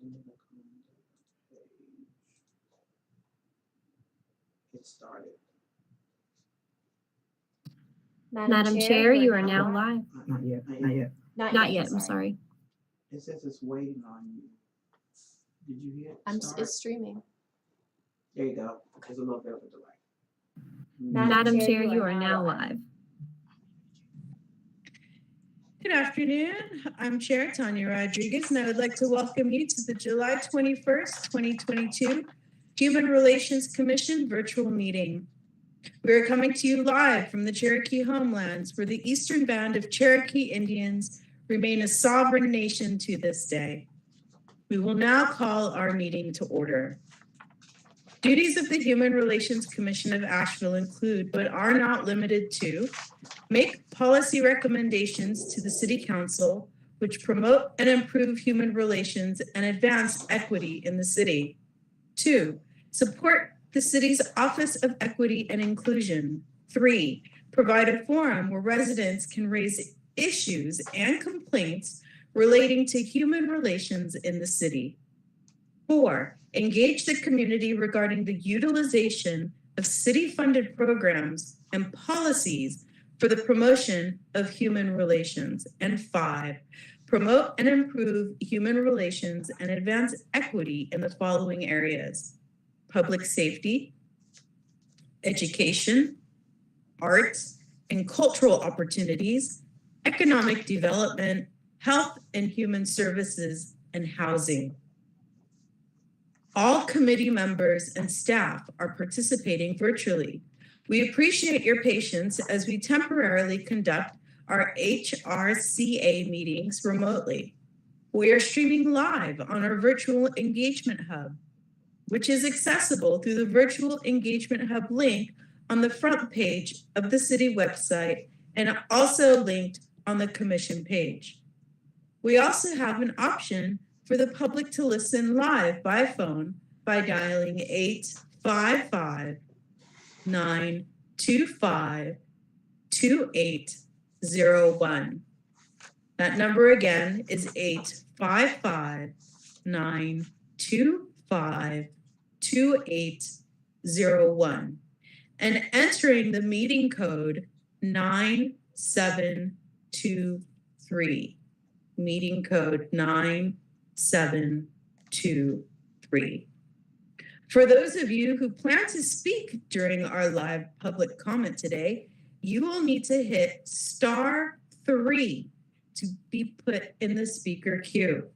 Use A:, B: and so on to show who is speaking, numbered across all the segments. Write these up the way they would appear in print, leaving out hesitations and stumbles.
A: And then look on the page. It started.
B: Madam Chair, you are now live.
A: Not yet.
B: Not yet, I'm sorry.
A: It says it's waiting on you. Did you hear it start?
C: It's streaming.
A: There you go. There's a little bit of a delay.
B: Madam Chair, you are now live.
D: Good afternoon. I'm Chair Tanya Rodriguez, and I would like to welcome you to the July 21st, 2022 Human Relations Commission virtual meeting. We are coming to you live from the Cherokee homelands, where the Eastern Band of Cherokee Indians remain a sovereign nation to this day. We will now call our meeting to order. Duties of the Human Relations Commission of Asheville include, but are not limited to, make policy recommendations to the City Council which promote and improve human relations and advance equity in the city. 2, support the city's Office of Equity and Inclusion. 3, provide a forum where residents can raise issues and complaints relating to human relations in the city. 4, engage the community regarding the utilization of city-funded programs and policies for the promotion of human relations. And 5, promote and improve human relations and advance equity in the following areas: public safety, education, arts and cultural opportunities, economic development, health and human services, and housing. All committee members and staff are participating virtually. We appreciate your patience as we temporarily conduct our Hrca meetings remotely. We are streaming live on our virtual engagement hub, which is accessible through the virtual engagement hub link on the front page of the city website and also linked on the commission page. We also have an option for the public to listen live by phone by dialing 855-925-2801. That number again is 855-925-2801. And entering the meeting code 9723. Meeting code 9723. For those of you who plan to speak during our live public comment today, you will need to hit *3 to be put in the speaker queue.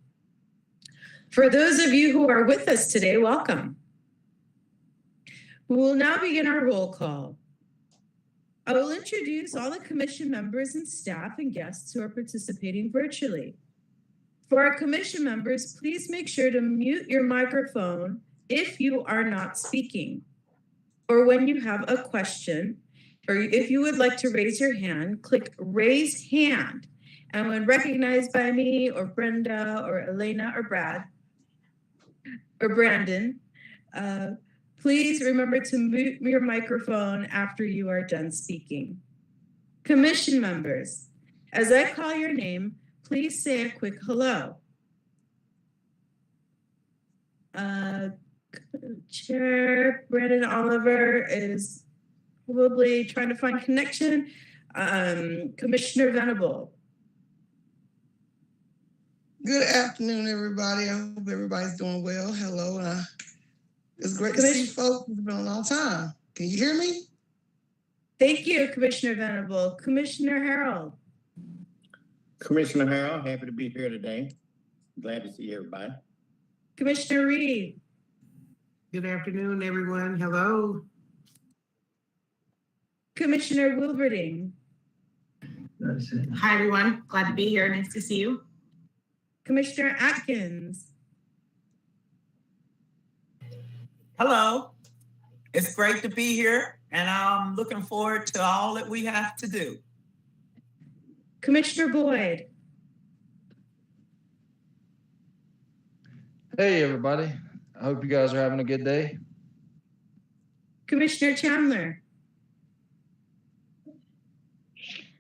D: For those of you who are with us today, welcome. We will now begin our roll call. I will introduce all the commission members and staff and guests who are participating virtually. For our commission members, please make sure to mute your microphone if you are not speaking, or when you have a question, or if you would like to raise your hand, click raise hand. And when recognized by me or Brenda or Elena or Brad or Brandon, please remember to mute your microphone after you are done speaking. Commission members, as I call your name, please say a quick hello. Chair Brandon Oliver is probably trying to find connection. Commissioner Venable.
E: Good afternoon, everybody. I hope everybody's doing well. Hello. It's great to see folks. It's been a long time. Can you hear me?
D: Thank you, Commissioner Venable. Commissioner Harold.
F: Commissioner Harold, happy to be here today. Glad to see everybody.
D: Commissioner Reed.
G: Good afternoon, everyone. Hello.
D: Commissioner Wilberding.
H: Hi, everyone. Glad to be here. Nice to see you.
D: Commissioner Atkins.
I: Hello. It's great to be here, and I'm looking forward to all that we have to do.
D: Commissioner Boyd.
J: Hey, everybody. I hope you guys are having a good day.
D: Commissioner Chandler.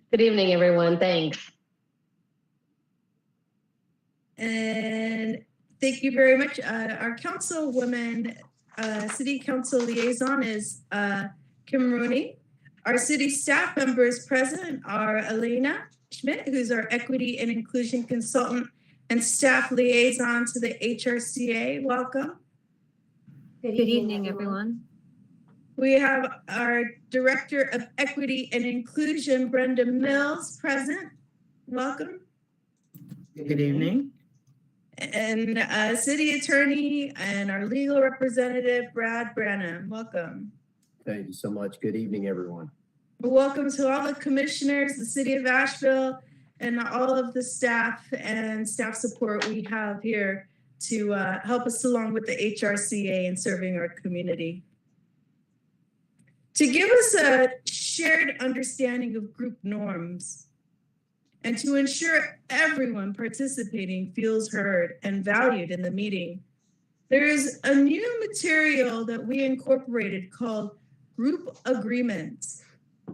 B: Good evening, everyone. Thanks.
D: And Thank you very much. Our councilwoman, city council liaison is Kim Rooney. Our city staff members present are Elena Schmidt, who's our equity and inclusion consultant and staff liaison to the HRCA. Welcome.
B: Good evening, everyone.
D: We have our director of equity and inclusion, Brenda Mills, present. Welcome.
I: Good evening.
D: And city attorney and our legal representative, Brad Branham. Welcome.
C: Thank you so much. Good evening, everyone.
D: Welcome to all the commissioners, the city of Asheville, and all of the staff and staff support we have here to help us along with the HRCA and serving our community. To give us a shared understanding of group norms, and to ensure everyone participating feels heard and valued in the meeting, there is a new material that we incorporated called Group Agreements,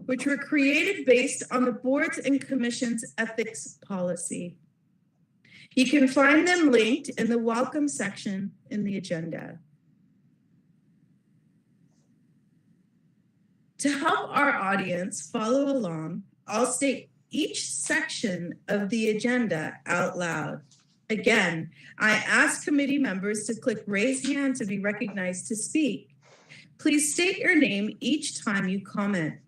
D: which were created based on the boards and commissions ethics policy. You can find them linked in the welcome section in the agenda. To help our audience follow along, I'll state each section of the agenda out loud. Again, I ask committee members to click raise hand to be recognized to speak. Please state your name each time you comment.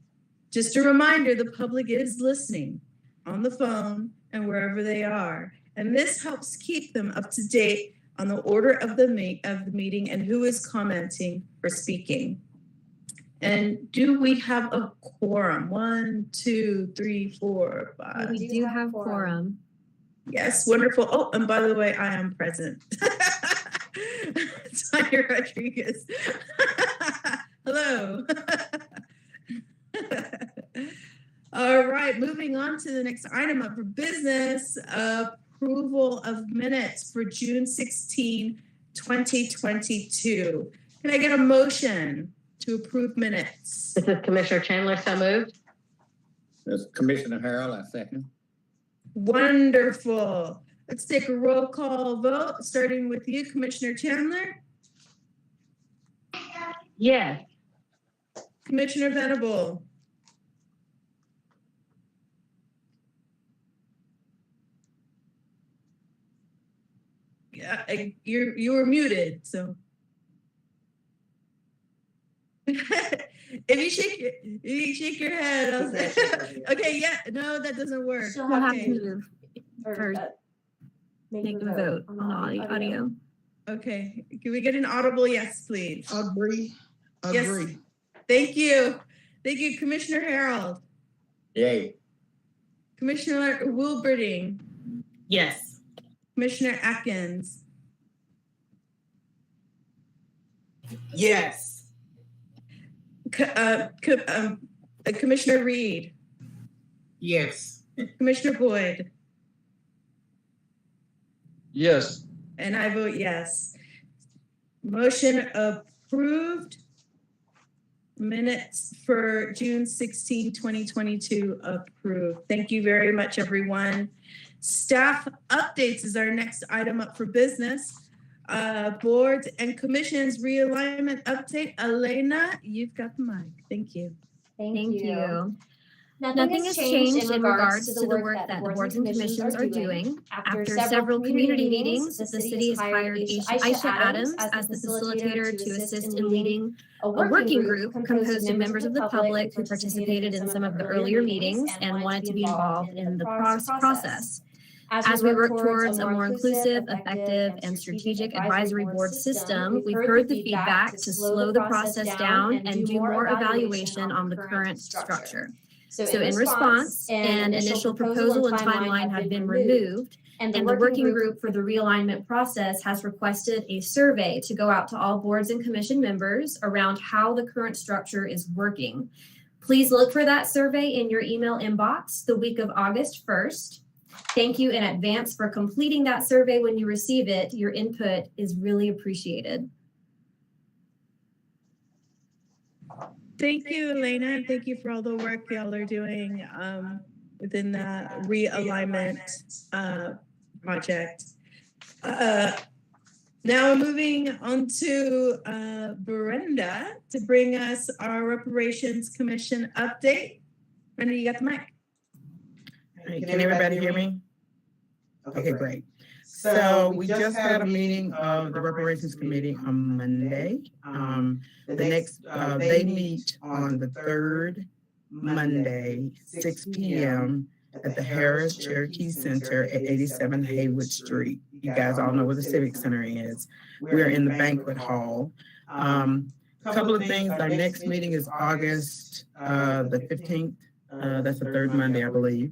D: Just a reminder, the public is listening on the phone and wherever they are. And this helps keep them up to date on the order of the meeting and who is commenting or speaking. And do we have a quorum? 1, 2, 3, 4, 5.
B: We do have quorum.
D: Yes, wonderful. Oh, and by the way, I am present. Tanya Rodriguez. Hello. All right, moving on to the next item up for business, approval of minutes for June 16, 2022. Can I get a motion to approve minutes?
B: This is Commissioner Chandler, so moved.
F: This is Commissioner Harrell, I second.
D: Wonderful. Let's take a roll call vote, starting with you, Commissioner Chandler.
B: Yes.
D: Commissioner Venable. Yeah, you were muted, so. If you shake your head, I'll say. Okay, yeah, no, that doesn't work.
B: We'll have to
D: Okay.
B: move or make a vote on the audio.
D: Okay, can we get an audible yes, please?
E: Agree.
D: Yes.
E: Agree.
D: Thank you. Thank you, Commissioner Harold.
F: Yay.
D: Commissioner Wilberding.
H: Yes.
D: Commissioner Atkins.
I: Yes.
D: Commissioner Reed.
I: Yes.
D: Commissioner Boyd.
J: Yes.
D: And I vote yes. Motion approved. Minutes for June 16, 2022 approved. Thank you very much, everyone. Staff updates is our next item up for business. Boards and commissions realignment update. Elena, you've got the mic. Thank you.
B: Thank you. Nothing has changed in regards to the work that the boards and commissions are doing. After several community meetings, the city has hired Hrca Adams as the facilitator to assist in leading a working group composed of members of the public who participated in some of the earlier meetings and wanted to be involved in the process. As we work towards a more inclusive, effective, and strategic advisory board system, we've heard the feedback to slow the process down and do more evaluation on the current structure. So in response, an initial proposal and timeline have been removed, and the working group for the realignment process has requested a survey to go out to all boards and commission members around how the current structure is working. Please look for that survey in your email inbox the week of August 1st. Thank you in advance for completing that survey when you receive it. Your input is really appreciated.
D: Thank you, Elena, and thank you for all the work y'all are doing within the realignment project. Now we're moving on to Brenda to bring us our Reparations Commission update. Brenda, you got the mic.
H: Can everybody hear me? Okay, great. So we just had a meeting of the Reparations Committee on Monday. They meet on the third Monday, 6 p.m. at the Hrca Center at 87 Haywood Street. You guys all know where the Civic Center is. We're in the banquet hall. A couple of things. Our next meeting is August the 15th. That's the third Monday, I believe.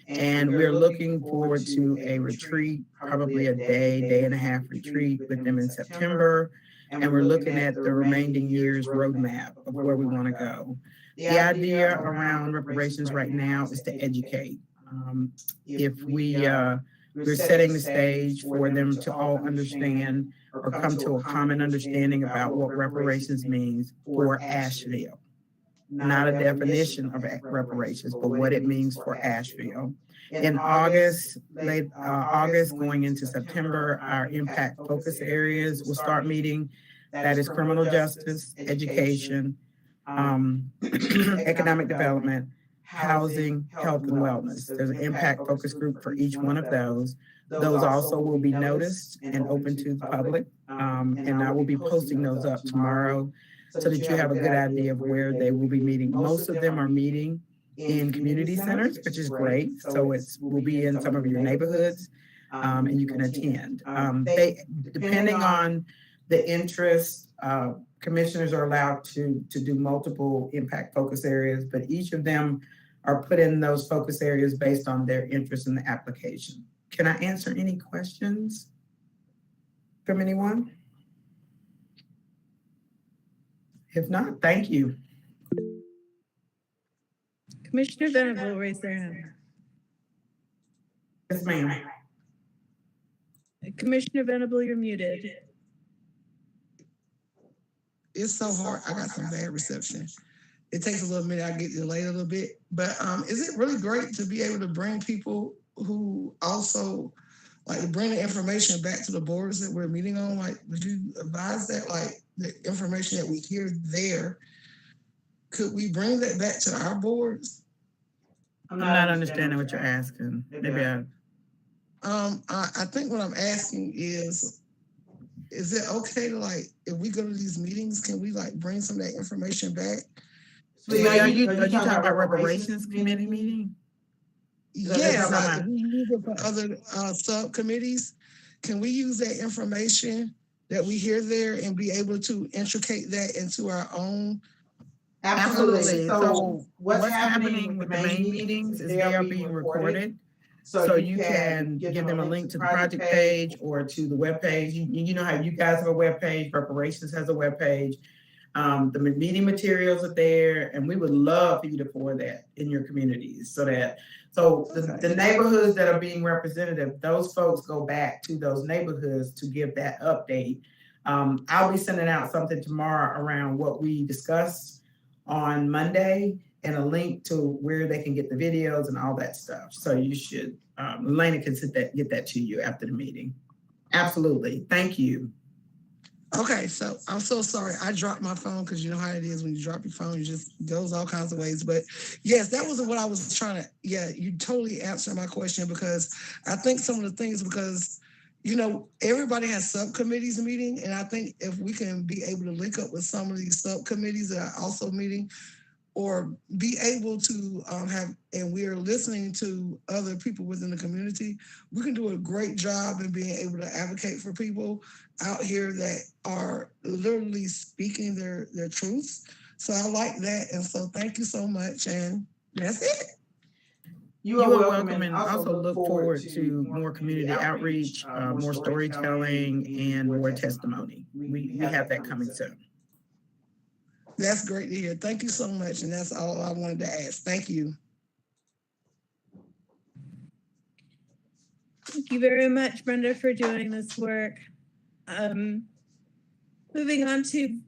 H: And we're looking forward to a retreat, probably a day and a half retreat with them in September. And we're looking at the remaining year's roadmap of where we want to go. The idea around reparations right now is to educate. If we're setting the stage for them to all understand or come to a common understanding about what reparations means for Asheville. Not a definition of reparations, but what it means for Asheville. In August, late August, going into September, our impact focus areas will start meeting. That is criminal justice, education, economic development, housing, health, and wellness. There's an impact focus group for each one of those. Those also will be noticed and open to the public. And I will be posting those up tomorrow so that you have a good idea of where they will be meeting. Most of them are meeting in community centers, which is great. So will be in some of your neighborhoods, and you can attend. Depending on the interest, commissioners are allowed to do multiple impact focus areas, but each of them are put in those focus areas based on their interest in the application. Can I answer any questions from anyone? If not, thank you.
D: Commissioner Venable raised their hand.
H: Yes, ma'am.
D: Commissioner Venable, you're muted.
E: It's so hard. I got some bad reception. It takes a little minute. I get delayed a little bit. But is it really great to be able to bring people who also bring the information back to the boards that we're meeting on? Would you advise that, the information that we hear there, could we bring that back to our boards?
H: I'm not understanding what you're asking. Maybe
E: I think what I'm asking is it okay to if we go to these meetings, can we bring some of that information back?
H: So are you talking about reparations committee meeting?
E: Yes, if we use it for other subcommittees, can we use that information that we hear there and be able to intricate that into our own?
H: Absolutely. So what's happening with the main meetings is they are being recorded. So you can give them a link to the project page or to the web page. You know how you guys have a web page, Reparations has a web page. The meeting materials are there, and we would love for you to forward that in your communities so the neighborhoods that are being representative, those folks go back to those neighborhoods to give that update. I'll be sending out something tomorrow around what we discussed on Monday and a link to where they can get the videos and all that stuff. So you should, Elena can get that to you after the meeting. Absolutely. Thank you.
E: Okay, so I'm so sorry. I dropped my phone because you know how it is when you drop your phone, it just goes all kinds of ways. But yes, that was what I was trying to, you totally answered my question, because I think some of the things, because, everybody has subcommittees meeting. And I think if we can be able to link up with some of these subcommittees that are also meeting, or be able to and we're listening to other people within the community, we can do a great job in being able to advocate for people out here that are literally speaking their truths. So I like that. And so thank you so much. And that's it.
H: You are welcome, and also look forward to more community outreach, more storytelling, and more testimony. We have that coming soon.
E: That's great to hear. Thank you so much. And that's all I wanted to ask. Thank you.
D: Thank you very much, Brenda, for doing this work. Moving on to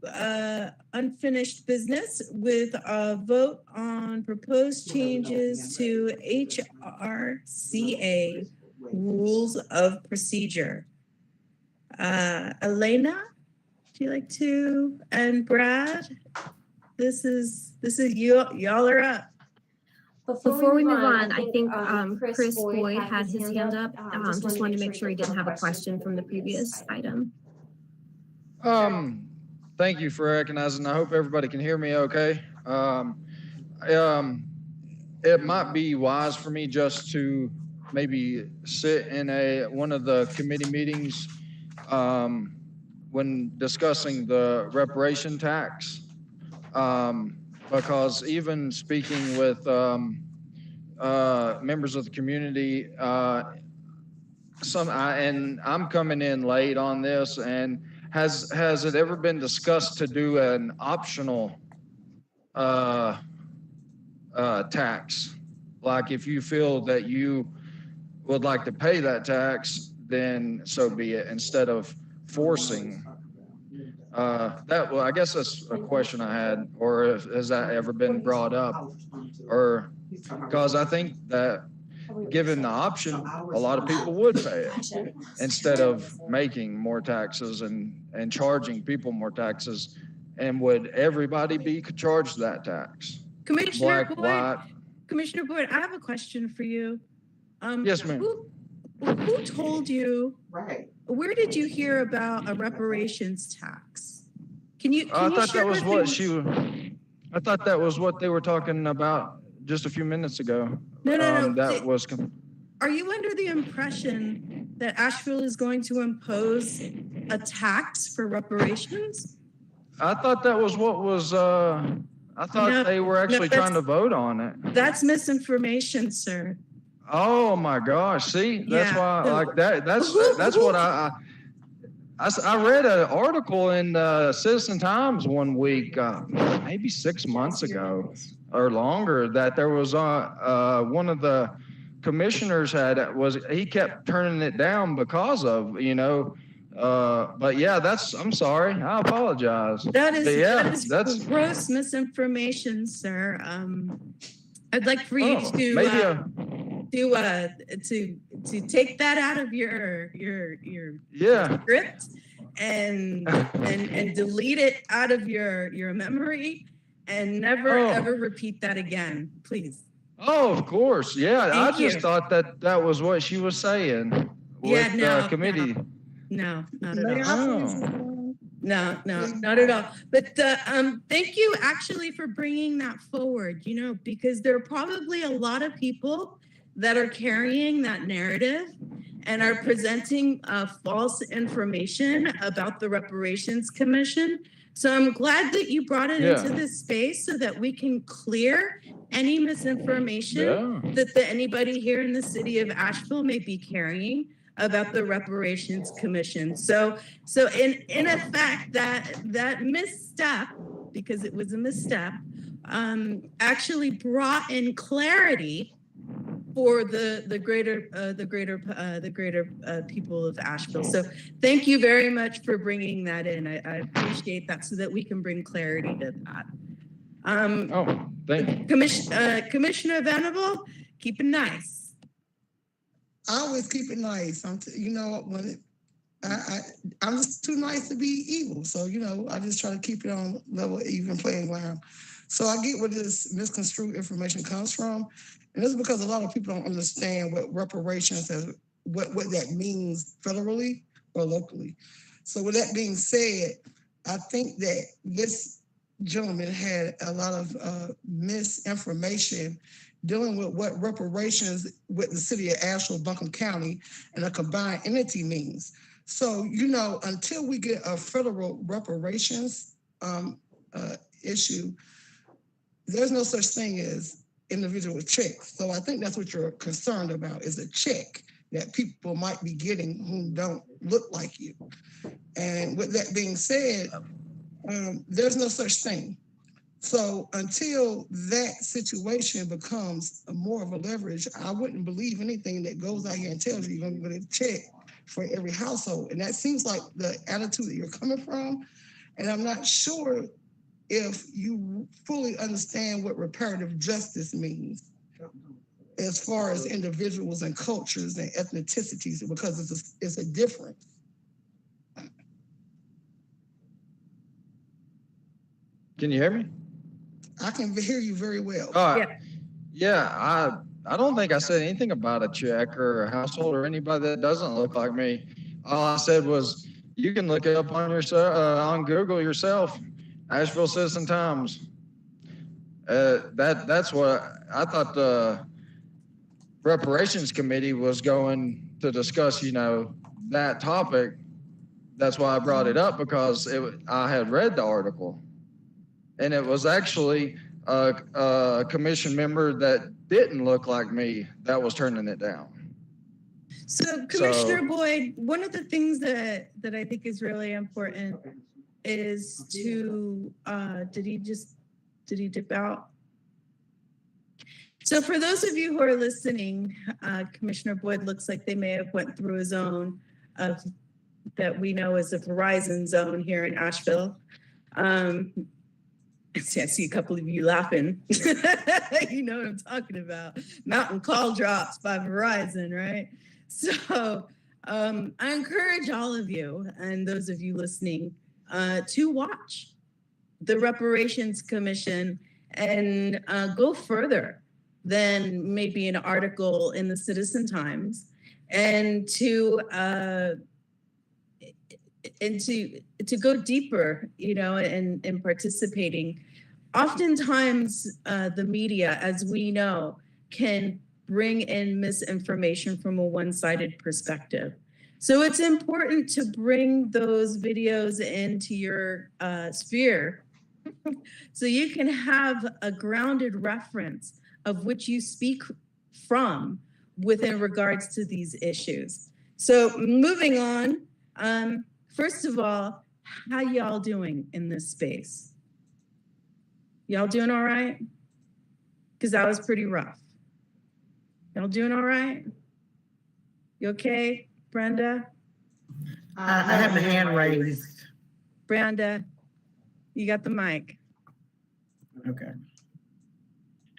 D: unfinished business with a vote on proposed changes to Hrca rules of procedure. Elena, do you like to? And Brad, this is you. Y'all are up.
B: Before we move on, I think Chris Boyd had his hand up. Just wanted to make sure he didn't have a question from the previous item.
J: Thank you for recognizing. I hope everybody can hear me okay. It might be wise for me just to maybe sit in one of the committee meetings when discussing the reparation tax. Because even speaking with members of the community, and I'm coming in late on this, and has it ever been discussed to do an optional tax? Like if you feel that you would like to pay that tax, then so be it, instead of forcing. I guess that's a question I had, or has that ever been brought up? Or because I think that given the option, a lot of people would pay it instead of making more taxes and charging people more taxes. And would everybody be charged that tax?
D: Commissioner
J: Black,
D: Boyd,
J: white?
D: Commissioner Boyd, I have a question for you.
J: Yes, ma'am.
D: Who told you?
A: Right.
D: Where did you hear about a reparations tax?
J: I thought that was what they were talking about just a few minutes ago.
D: No.
J: Are
D: you under the impression that Asheville is going to impose a tax for reparations?
J: I thought that was what was. I thought they were actually trying to vote on it.
D: That's misinformation, sir.
J: Oh my gosh! See, that's why like that. That's what I read an article in Citizen Times one week, maybe 6 months ago or longer, that there was one of the commissioners he kept turning it down because of but yeah, I'm sorry, I apologize.
D: That is gross misinformation, sir. I'd like for you to take that out of your script and delete it out of your memory and never ever repeat that again, please.
J: Oh, of course, yeah. I just thought that was what she was saying with the committee.
D: No, not at all. No, not at all. But thank you actually for bringing that forward, because there are probably a lot of people that are carrying that narrative and are presenting false information about the Reparations Commission. So I'm glad that you brought it into this space so that we can clear any misinformation that anybody here in the city of Asheville may be carrying about the Reparations Commission. So in effect, that misstep, because it was a misstep, actually brought in clarity for the greater people of Asheville. So thank you very much for bringing that in. I appreciate that, so that we can bring clarity to that.
J: Thank you.
D: Commissioner Venable, keep it nice.
E: I always keep it nice. I'm just too nice to be evil. So, I just try to keep it on level, even playing ground. So I get where this misconstrued information comes from. And it's because a lot of people don't understand what reparations is, what that means federally or locally. So with that being said, I think that this gentleman had a lot of misinformation dealing with what reparations with the city of Asheville, Buncombe County, and a combined entity means. So, until we get a federal reparations issue, there's no such thing as individual checks. So I think that's what you're concerned about, is a check that people might be getting who don't look like you. And with that being said, there's no such thing. So until that situation becomes more of a leverage, I wouldn't believe anything that goes out here and tells you you're going to get a check for every household. And that seems like the attitude that you're coming from. And I'm not sure if you fully understand what reparative justice means as far as individuals and cultures and ethnicities, because it's a difference.
J: Can you hear me?
E: I can hear you very well.
J: Yeah, I don't think I said anything about a check or a household or anybody that doesn't look like me. All I said was, you can look it up on on Google yourself, Asheville Citizen Times. That's what I thought the Reparations Committee was going to discuss, that topic. That's why I brought it up, because I had read the article, and it was actually a commission member that didn't look like me that was turning it down.
D: So Commissioner Boyd, one of the things that I think is really important is to, did he dip out? So for those of you who are listening, Commissioner Boyd looks like they may have went through a zone that we know is a Verizon zone here in Asheville. I see a couple of you laughing. You know what I'm talking about. Mountain call drops by Verizon, right? So I encourage all of you and those of you listening to watch the Reparations Commission and go further than maybe an article in the Citizen Times, and to go deeper, and participating. Oftentimes, the media, as we know, can bring in misinformation from a one-sided perspective. So it's important to bring those videos into your sphere so you can have a grounded reference of which you speak from within regards to these issues. So moving on, first of all, how y'all doing in this space? Y'all doing all right? Because that was pretty rough. Y'all doing all right? You okay, Brenda?
H: I have my hand raised.
D: Brenda, you got the mic.
H: Okay.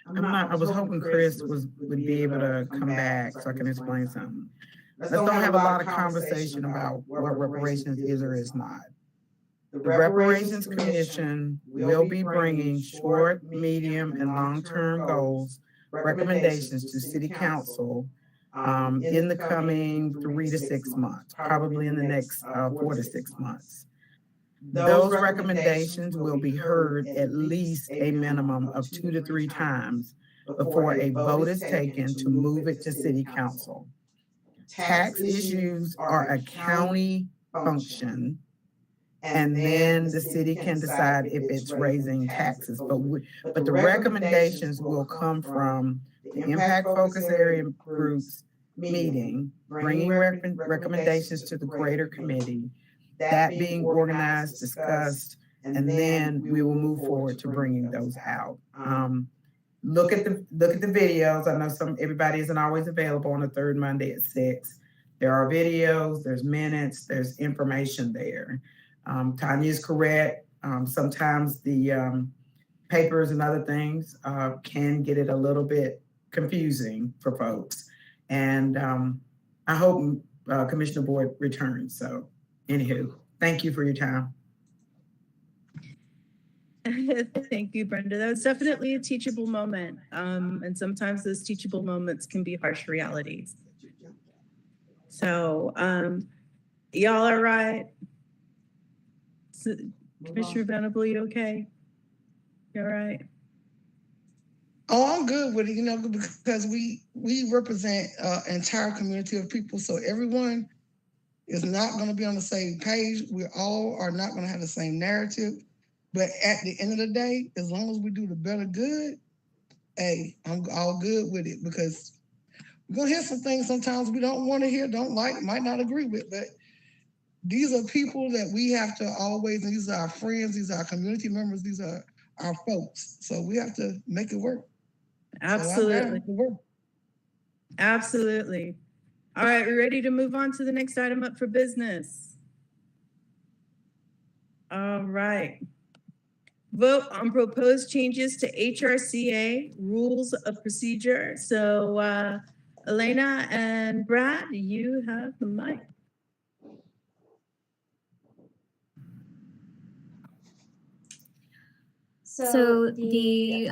H: I was hoping Chris would be able to come back so I can explain something. Let's don't have a lot of conversation about what reparations is or is not. The Reparations Commission will be bringing short, medium, and long-term goals, recommendations to City Council in the coming 3 to 6 months, probably in the next 4 to 6 months. Those recommendations will be heard at least a minimum of 2 to 3 times before a vote is taken to move it to City Council. Tax issues are a county function, and then the city can decide if it's raising taxes. But the recommendations will come from the Impact Focus Area Groups meeting, bringing recommendations to the greater committee, that being organized, discussed, and then we will move forward to bringing those out. Look at the videos. I know everybody isn't always available on the third Monday at 6. There are videos, there's minutes, there's information there. Tanya is correct. Sometimes the papers and other things can get it a little bit confusing for folks. And I hope Commissioner Boyd returns. So anywho, thank you for your time.
D: Thank you, Brenda. That was definitely a teachable moment. And sometimes those teachable moments can be harsh realities. So y'all all right? Commissioner Venable, you okay? You all right?
E: Oh, I'm good with it, because we represent an entire community of people. So everyone is not going to be on the same page. We all are not going to have the same narrative. But at the end of the day, as long as we do the better good, hey, I'm all good with it, because we're going to hear some things sometimes we don't want to hear, don't like, might not agree with, but these are people that we have to always, and these are our friends, these are our community members, these are our folks. So we have to make it work.
D: Absolutely. Absolutely. All right, we're ready to move on to the next item up for business. All right. Vote on proposed changes to Hrca rules of procedure. So Elena and Brad, you have the mic.
B: So the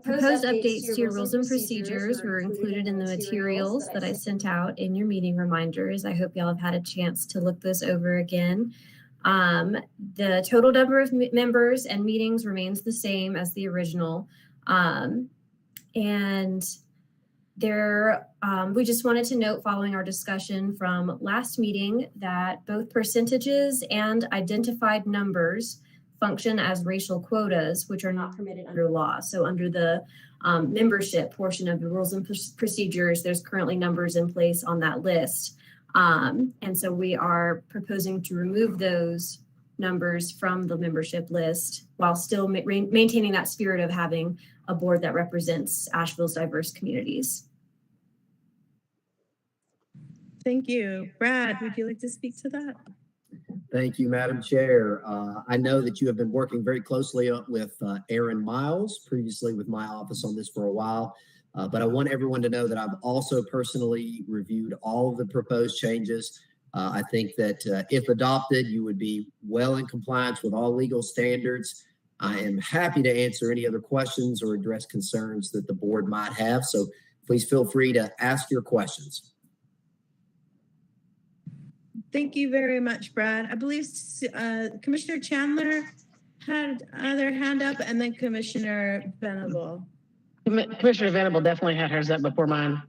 B: proposed updates to your rules and procedures were included in the materials that I sent out in your meeting reminders. I hope y'all have had a chance to look those over again. The total number of members and meetings remains the same as the original. And there, we just wanted to note following our discussion from last meeting that both percentages and identified numbers function as racial quotas, which are not permitted under law. So under the membership portion of the rules and procedures, there's currently numbers in place on that list. And so we are proposing to remove those numbers from the membership list while still maintaining that spirit of having a board that represents Asheville's diverse communities.
D: Thank you. Brad, would you like to speak to that?
C: Thank you, Madam Chair. I know that you have been working very closely with Aaron Miles, previously with my office on this for a while. But I want everyone to know that I've also personally reviewed all of the proposed changes. I think that if adopted, you would be well in compliance with all legal standards. I am happy to answer any other questions or address concerns that the board might have. So please feel free to ask your questions.
D: Thank you very much, Brad. I believe Commissioner Chandler had their hand up, and then Commissioner Venable.
K: Commissioner Venable definitely had hers up before mine.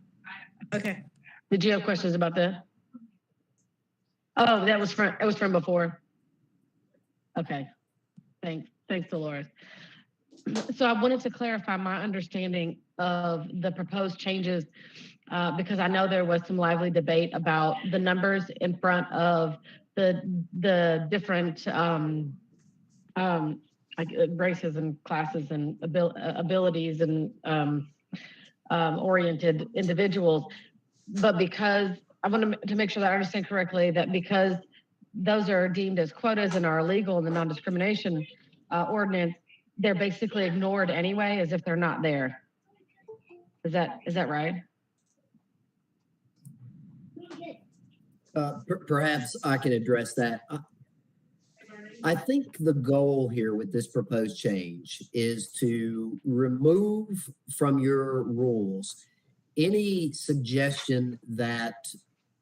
D: Okay.
K: Did you have questions about that? Oh, that was from before. Okay. Thanks, Dolores. So I wanted to clarify my understanding of the proposed changes because I know there was some lively debate about the numbers in front of the different races and classes and abilities and oriented individuals. But because I want to make sure that I understand correctly that because those are deemed as quotas and are illegal in the non-discrimination ordinance, they're basically ignored anyway, as if they're not there. Is that right?
C: Perhaps I can address that. I think the goal here with this proposed change is to remove from your rules any suggestion that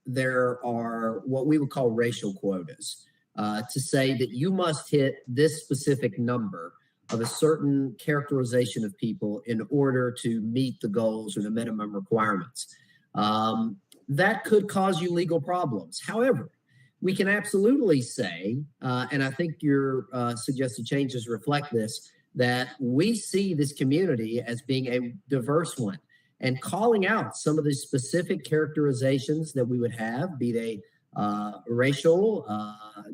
C: there are what we would call racial quotas, to say that you must hit this specific number of a certain characterization of people in order to meet the goals or the minimum requirements. That could cause you legal problems. However, we can absolutely say, and I think your suggested changes reflect this, that we see this community as being a diverse one, and calling out some of the specific characterizations that we would have, be they racial,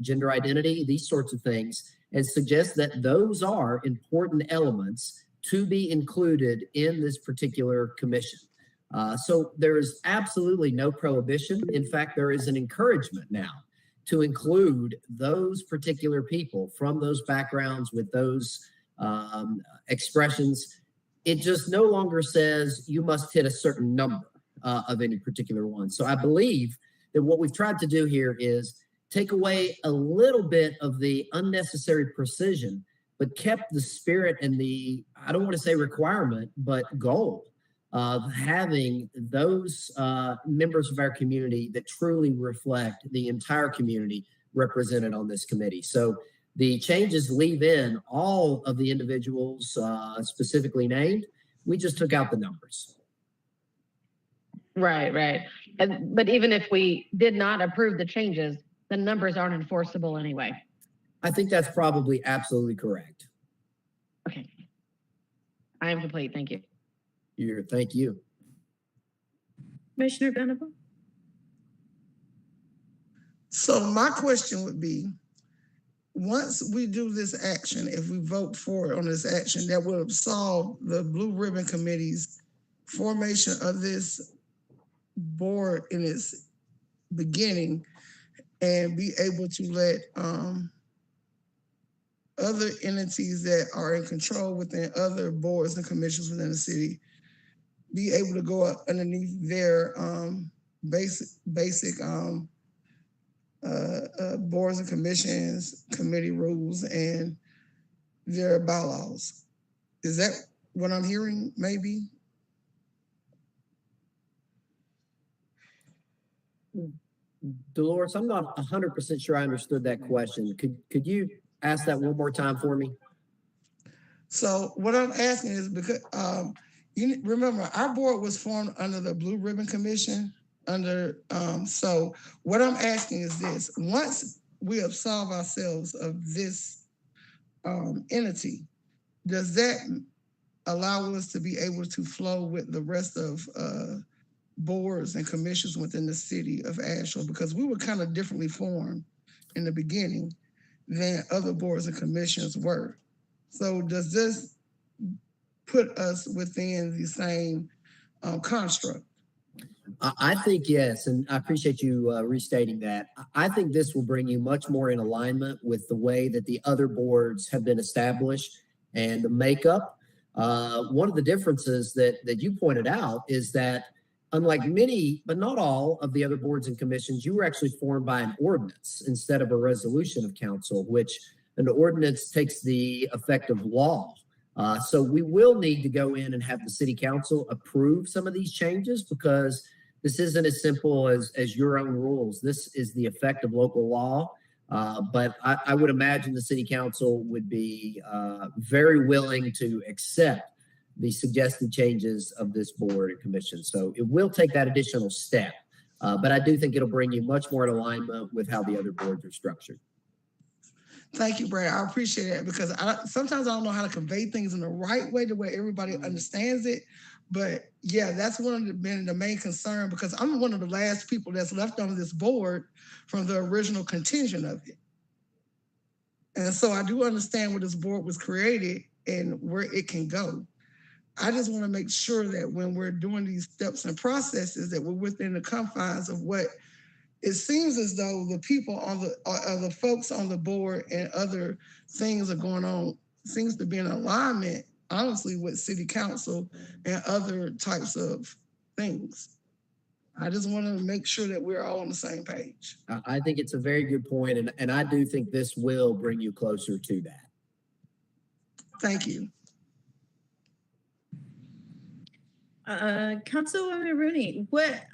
C: gender identity, these sorts of things, and suggest that those are important elements to be included in this particular commission. So there is absolutely no prohibition. In fact, there is an encouragement now to include those particular people from those backgrounds with those expressions. It just no longer says you must hit a certain number of any particular one. So I believe that what we've tried to do here is take away a little bit of the unnecessary precision, but kept the spirit and the, I don't want to say requirement, but goal of having those members of our community that truly reflect the entire community represented on this committee. So the changes leave in all of the individuals specifically named. We just took out the numbers.
K: Right. But even if we did not approve the changes, the numbers aren't enforceable anyway.
C: I think that's probably absolutely correct.
K: Okay. I am complete. Thank you.
C: Thank you.
D: Commissioner Venable?
E: So my question would be, once we do this action, if we vote for it on this action, that will solve the Blue Ribbon Committee's formation of this board in its beginning and be able to let other entities that are in control within other boards and commissions within the city be able to go up underneath their basic boards and commissions, committee rules, and their bylaws. Is that what I'm hearing, maybe?
C: Dolores, I'm not 100% sure I understood that question. Could you ask that one more time for me?
E: So what I'm asking is because you remember our board was formed under the Blue Ribbon Commission. So what I'm asking is this: once we absolve ourselves of this entity, does that allow us to be able to flow with the rest of boards and commissions within the city of Asheville? Because we were kind of differently formed in the beginning than other boards and commissions were. So does this put us within the same construct?
C: I think yes, and I appreciate you restating that. I think this will bring you much more in alignment with the way that the other boards have been established and the makeup. One of the differences that you pointed out is that unlike many, but not all of the other boards and commissions, you were actually formed by an ordinance instead of a resolution of council, which an ordinance takes the effect of law. So we will need to go in and have the city council approve some of these changes because this isn't as simple as your own rules. This is the effect of local law. But I would imagine the city council would be very willing to accept the suggested changes of this board and commission. So it will take that additional step. But I do think it'll bring you much more in alignment with how the other boards are structured.
E: Thank you, Brad. I appreciate it because sometimes I don't know how to convey things in the right way to where everybody understands it. But yeah, that's been the main concern because I'm one of the last people that's left on this board from the original contingent of it. And so I do understand where this board was created and where it can go. I just want to make sure that when we're doing these steps and processes that we're within the confines of what it seems as though the people on the folks on the board and other things are going on seems to be in alignment, honestly, with city council and other types of things. I just want to make sure that we're all on the same page.
C: I think it's a very good point, and I do think this will bring you closer to that.
E: Thank you.
D: Councilwoman Rooney, what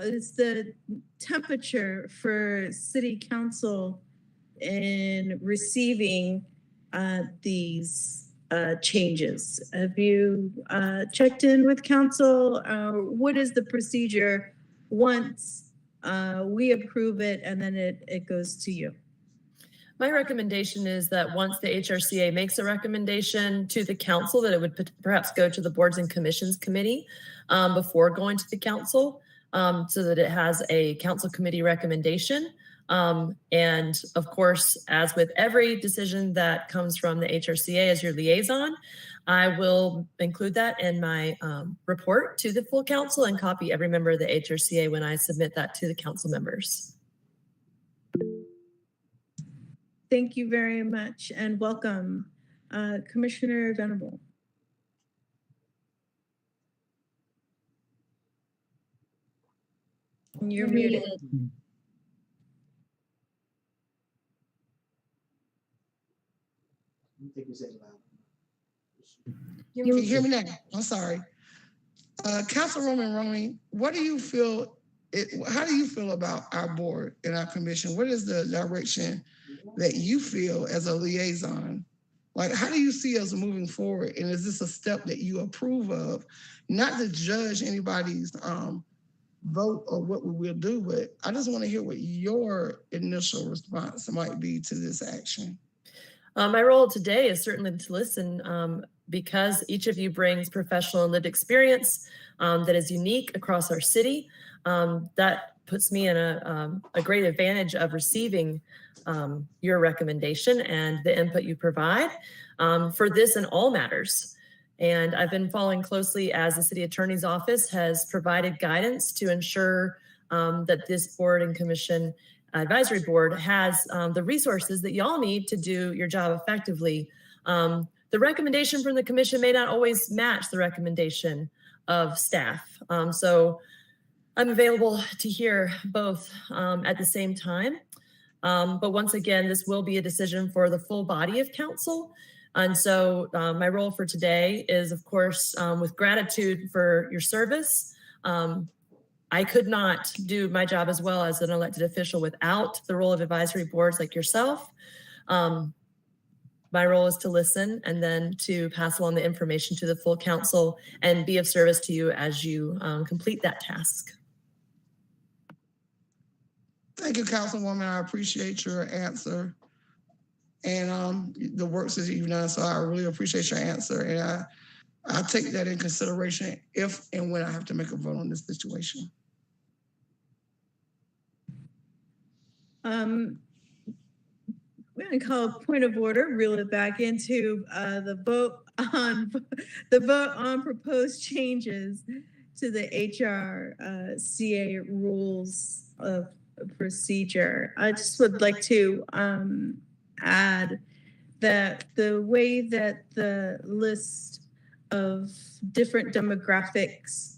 D: is the temperature for city council in receiving these changes? Have you checked in with council? What is the procedure once we approve it and then it goes to you?
L: My recommendation is that once the HRCA makes a recommendation to the council, that it would perhaps go to the boards and commissions committee before going to the council, so that it has a council committee recommendation. And of course, as with every decision that comes from the HRCA as your liaison, I will include that in my report to the full council and copy every member of the HRCA when I submit that to the council members.
D: Thank you very much and welcome, Commissioner Venable. You're muted.
E: Can you hear me now? I'm sorry. Councilwoman Rooney, what do you feel? How do you feel about our board and our commission? What is the direction that you feel as a liaison? Like, how do you see us moving forward? And is this a step that you approve of? Not to judge anybody's vote or what we will do, but I just want to hear what your initial response might be to this action.
L: My role today is certainly to listen because each of you brings professional and lived experience that is unique across our city. That puts me in a great advantage of receiving your recommendation and the input you provide for this and all matters. And I've been following closely as the city attorney's office has provided guidance to ensure that this board and commission advisory board has the resources that y'all need to do your job effectively. The recommendation from the commission may not always match the recommendation of staff. So I'm available to hear both at the same time. But once again, this will be a decision for the full body of council. And so my role for today is, of course, with gratitude for your service. I could not do my job as well as an elected official without the role of advisory boards like yourself. My role is to listen and then to pass along the information to the full council and be of service to you as you complete that task.
E: Thank you, Councilwoman. I appreciate your answer and the work that you've done. So I really appreciate your answer. And I'll take that in consideration if and when I have to make a vote on this situation.
D: We're going to call a point of order, reel it back into the vote on proposed changes to the Hrca rules of procedure. I just would like to add that the way that the list of different demographics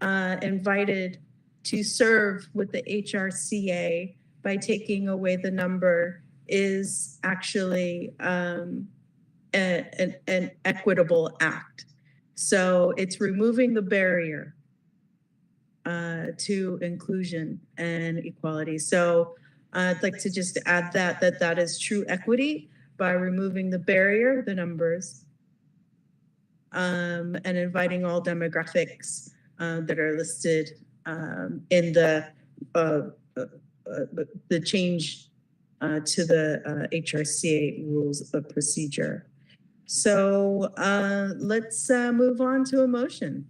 D: invited to serve with the Hrca by taking away the number is actually an equitable act. So it's removing the barrier to inclusion and equality. So I'd like to just add that is true equity by removing the barrier, the numbers, and inviting all demographics that are listed in the change to the Hrca rules of procedure. So let's move on to a motion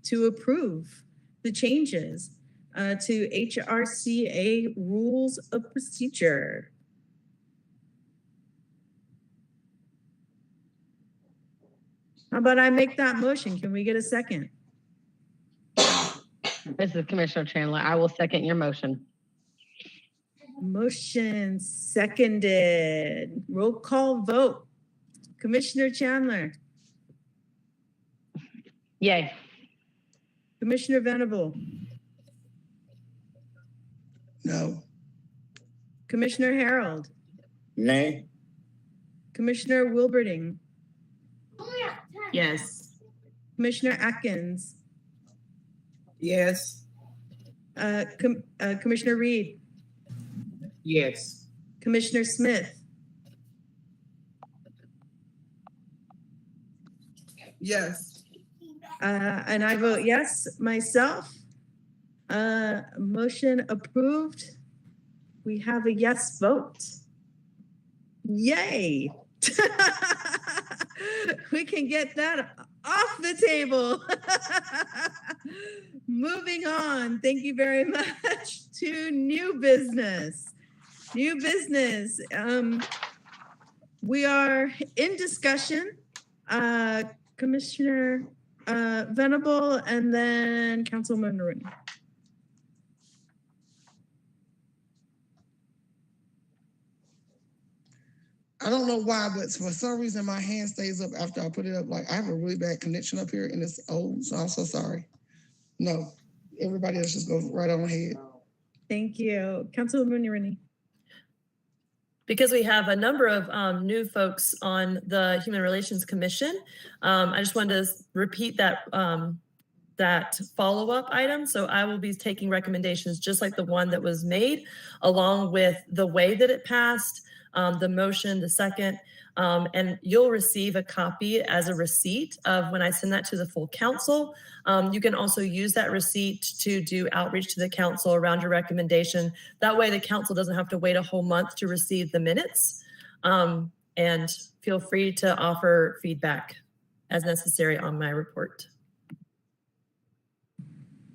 D: to approve the changes to Hrca rules of procedure. How about I make that motion? Can we get a second?
K: This is Commissioner Chandler. I will second your motion.
D: Motion seconded. Roll call vote. Commissioner Chandler.
K: Yay.
D: Commissioner Venable.
E: No.
D: Commissioner Harold.
F: Nay.
D: Commissioner Wilberding.
H: Yes.
D: Commissioner Atkins.
G: Yes.
D: Commissioner Reed.
G: Yes.
D: Commissioner Smith.
H: Yes.
D: And I vote yes myself. Motion approved. We have a yes vote. Yay. We can get that off the table. Moving on. Thank you very much to new business. New business. We are in discussion. Commissioner Venable and then Councilman Rooney.
E: I don't know why, but for some reason my hand stays up after I put it up. Like I have a really bad connection up here and it's old, so I'm so sorry. No, everybody else just go right on ahead.
D: Thank you. Councilman Rooney.
L: Because we have a number of new folks on the Human Relations Commission, I just wanted to repeat that that follow-up item. So I will be taking recommendations just like the one that was made, along with the way that it passed, the motion, the second, and you'll receive a copy as a receipt of when I send that to the full council. You can also use that receipt to do outreach to the council around your recommendation. That way the council doesn't have to wait a whole month to receive the minutes. And feel free to offer feedback as necessary on my report.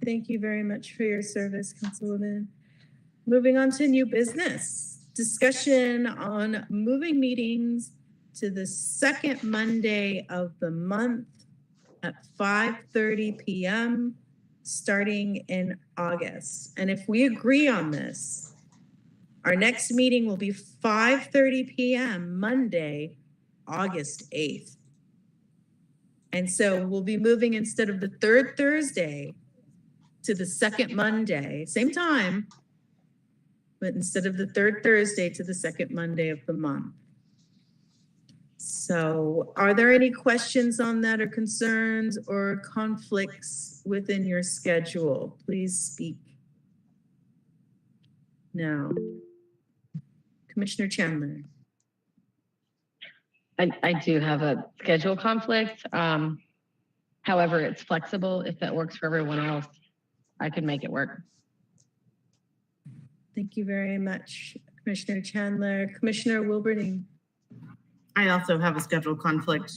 D: Thank you very much for your service, Councilwoman. Moving on to new business. Discussion on moving meetings to the second Monday of the month at 5:30 p.m. starting in August. And if we agree on this, our next meeting will be 5:30 p.m. Monday, August 8th. And so we'll be moving instead of the third Thursday to the second Monday, same time, but instead of the third Thursday to the second Monday of the month. So are there any questions on that or concerns or conflicts within your schedule? Please speak now. Commissioner Chandler.
K: I do have a schedule conflict. However, it's flexible. If that works for everyone else, I can make it work.
D: Thank you very much, Commissioner Chandler. Commissioner Wilberding.
H: I also have a schedule conflict.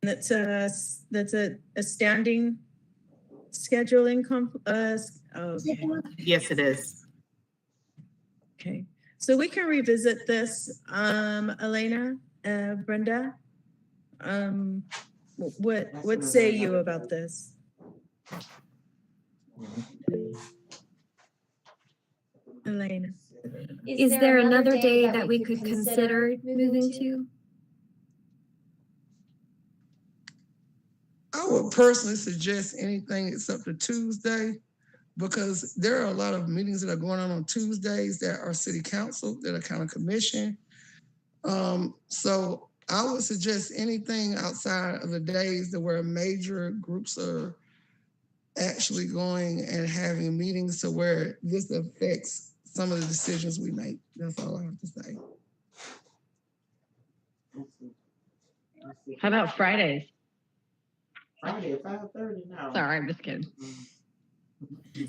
D: That's a standing scheduling
H: Yes, it is.
D: Okay, so we can revisit this. Elena, Brenda, what say you about this? Elena.
B: Is there another day that we could consider moving to?
E: I would personally suggest anything except a Tuesday, because there are a lot of meetings that are going on Tuesdays that are city council, that are county commission. So I would suggest anything outside of the days that where major groups are actually going and having meetings to where this affects some of the decisions we make. That's all I have to say.
K: How about Fridays?
A: Friday at 5:30 now.
K: Sorry, I'm just kidding.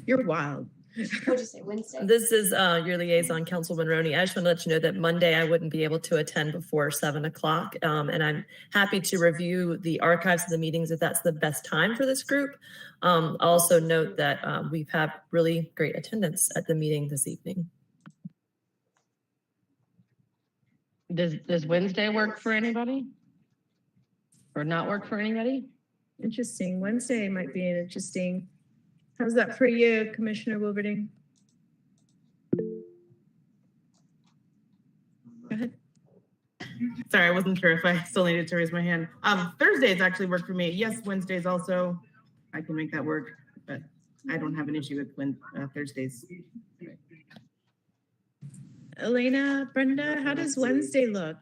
D: You're wild.
M: What'd you say, Wednesday?
L: This is your liaison, Councilman Roney. I just want to let you know that Monday I wouldn't be able to attend before 7 o'clock. And I'm happy to review the archives of the meetings if that's the best time for this group. Also note that we've had really great attendance at the meeting this evening.
K: Does Wednesday work for anybody? Or not work for anybody?
D: Interesting. Wednesday might be an interesting. How's that for you, Commissioner Wilberding? Go ahead.
H: Sorry, I wasn't sure if I still needed to raise my hand. Thursdays actually work for me. Yes, Wednesdays also. I can make that work, but I don't have an issue with Thursdays.
D: Elena, Brenda, how does Wednesday look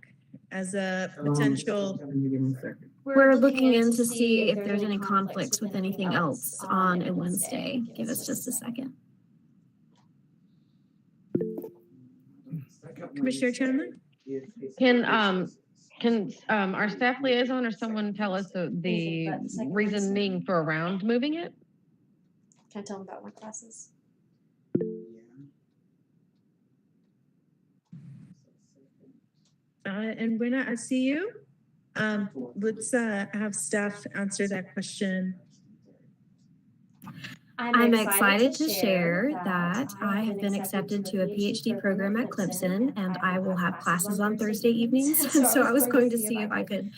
D: as a potential?
B: We're looking in to see if there's any conflicts with anything else on a Wednesday. Give us just a second.
D: Commissioner Chandler?
K: Can our staff liaison or someone tell us the reasoning for around moving it?
M: Can I tell them about my classes?
D: And when I see you, let's have staff answer that question.
B: I'm excited to share that I have been accepted to a PhD program at Clemson, and I will have classes on Thursday evenings. So I was going to see if I could,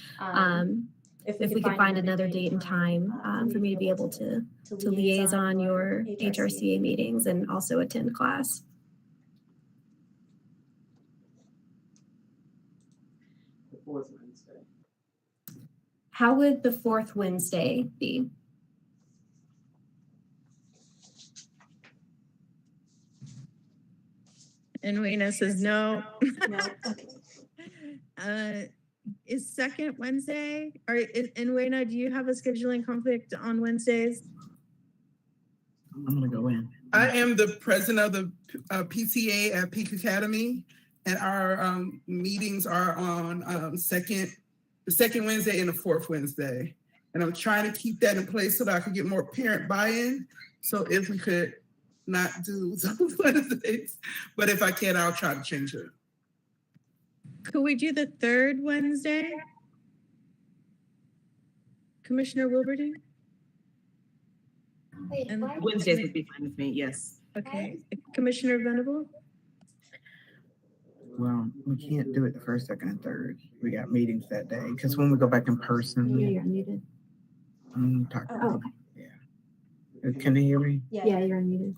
B: if we could find another date and time for me to be able to liaison your HRCA meetings and also attend class.
A: The fourth Wednesday.
B: How would the fourth Wednesday be?
D: And Wayna says no.
M: No. Okay.
D: Is second Wednesday, or and Wayna, do you have a scheduling conflict on Wednesdays?
H: I'm gonna go in.
N: I am the president of the PTA at Peak Academy, and our meetings are on the second Wednesday and the fourth Wednesday. And I'm trying to keep that in place so that I could get more parent buy-in. So if we could not do those Wednesdays, but if I can, I'll try to change it.
D: Could we do the third Wednesday? Commissioner Wilberding? And
H: Wednesdays would be fine with me, yes.
D: okay, Commissioner Venable?
H: Well, we can't do it the first, second, and third. We got meetings that day, because when we go back in person.
B: You're muted.
H: I'm talking.
B: Oh, okay.
H: Yeah. Can you hear me?
B: Yeah, you're unmuted.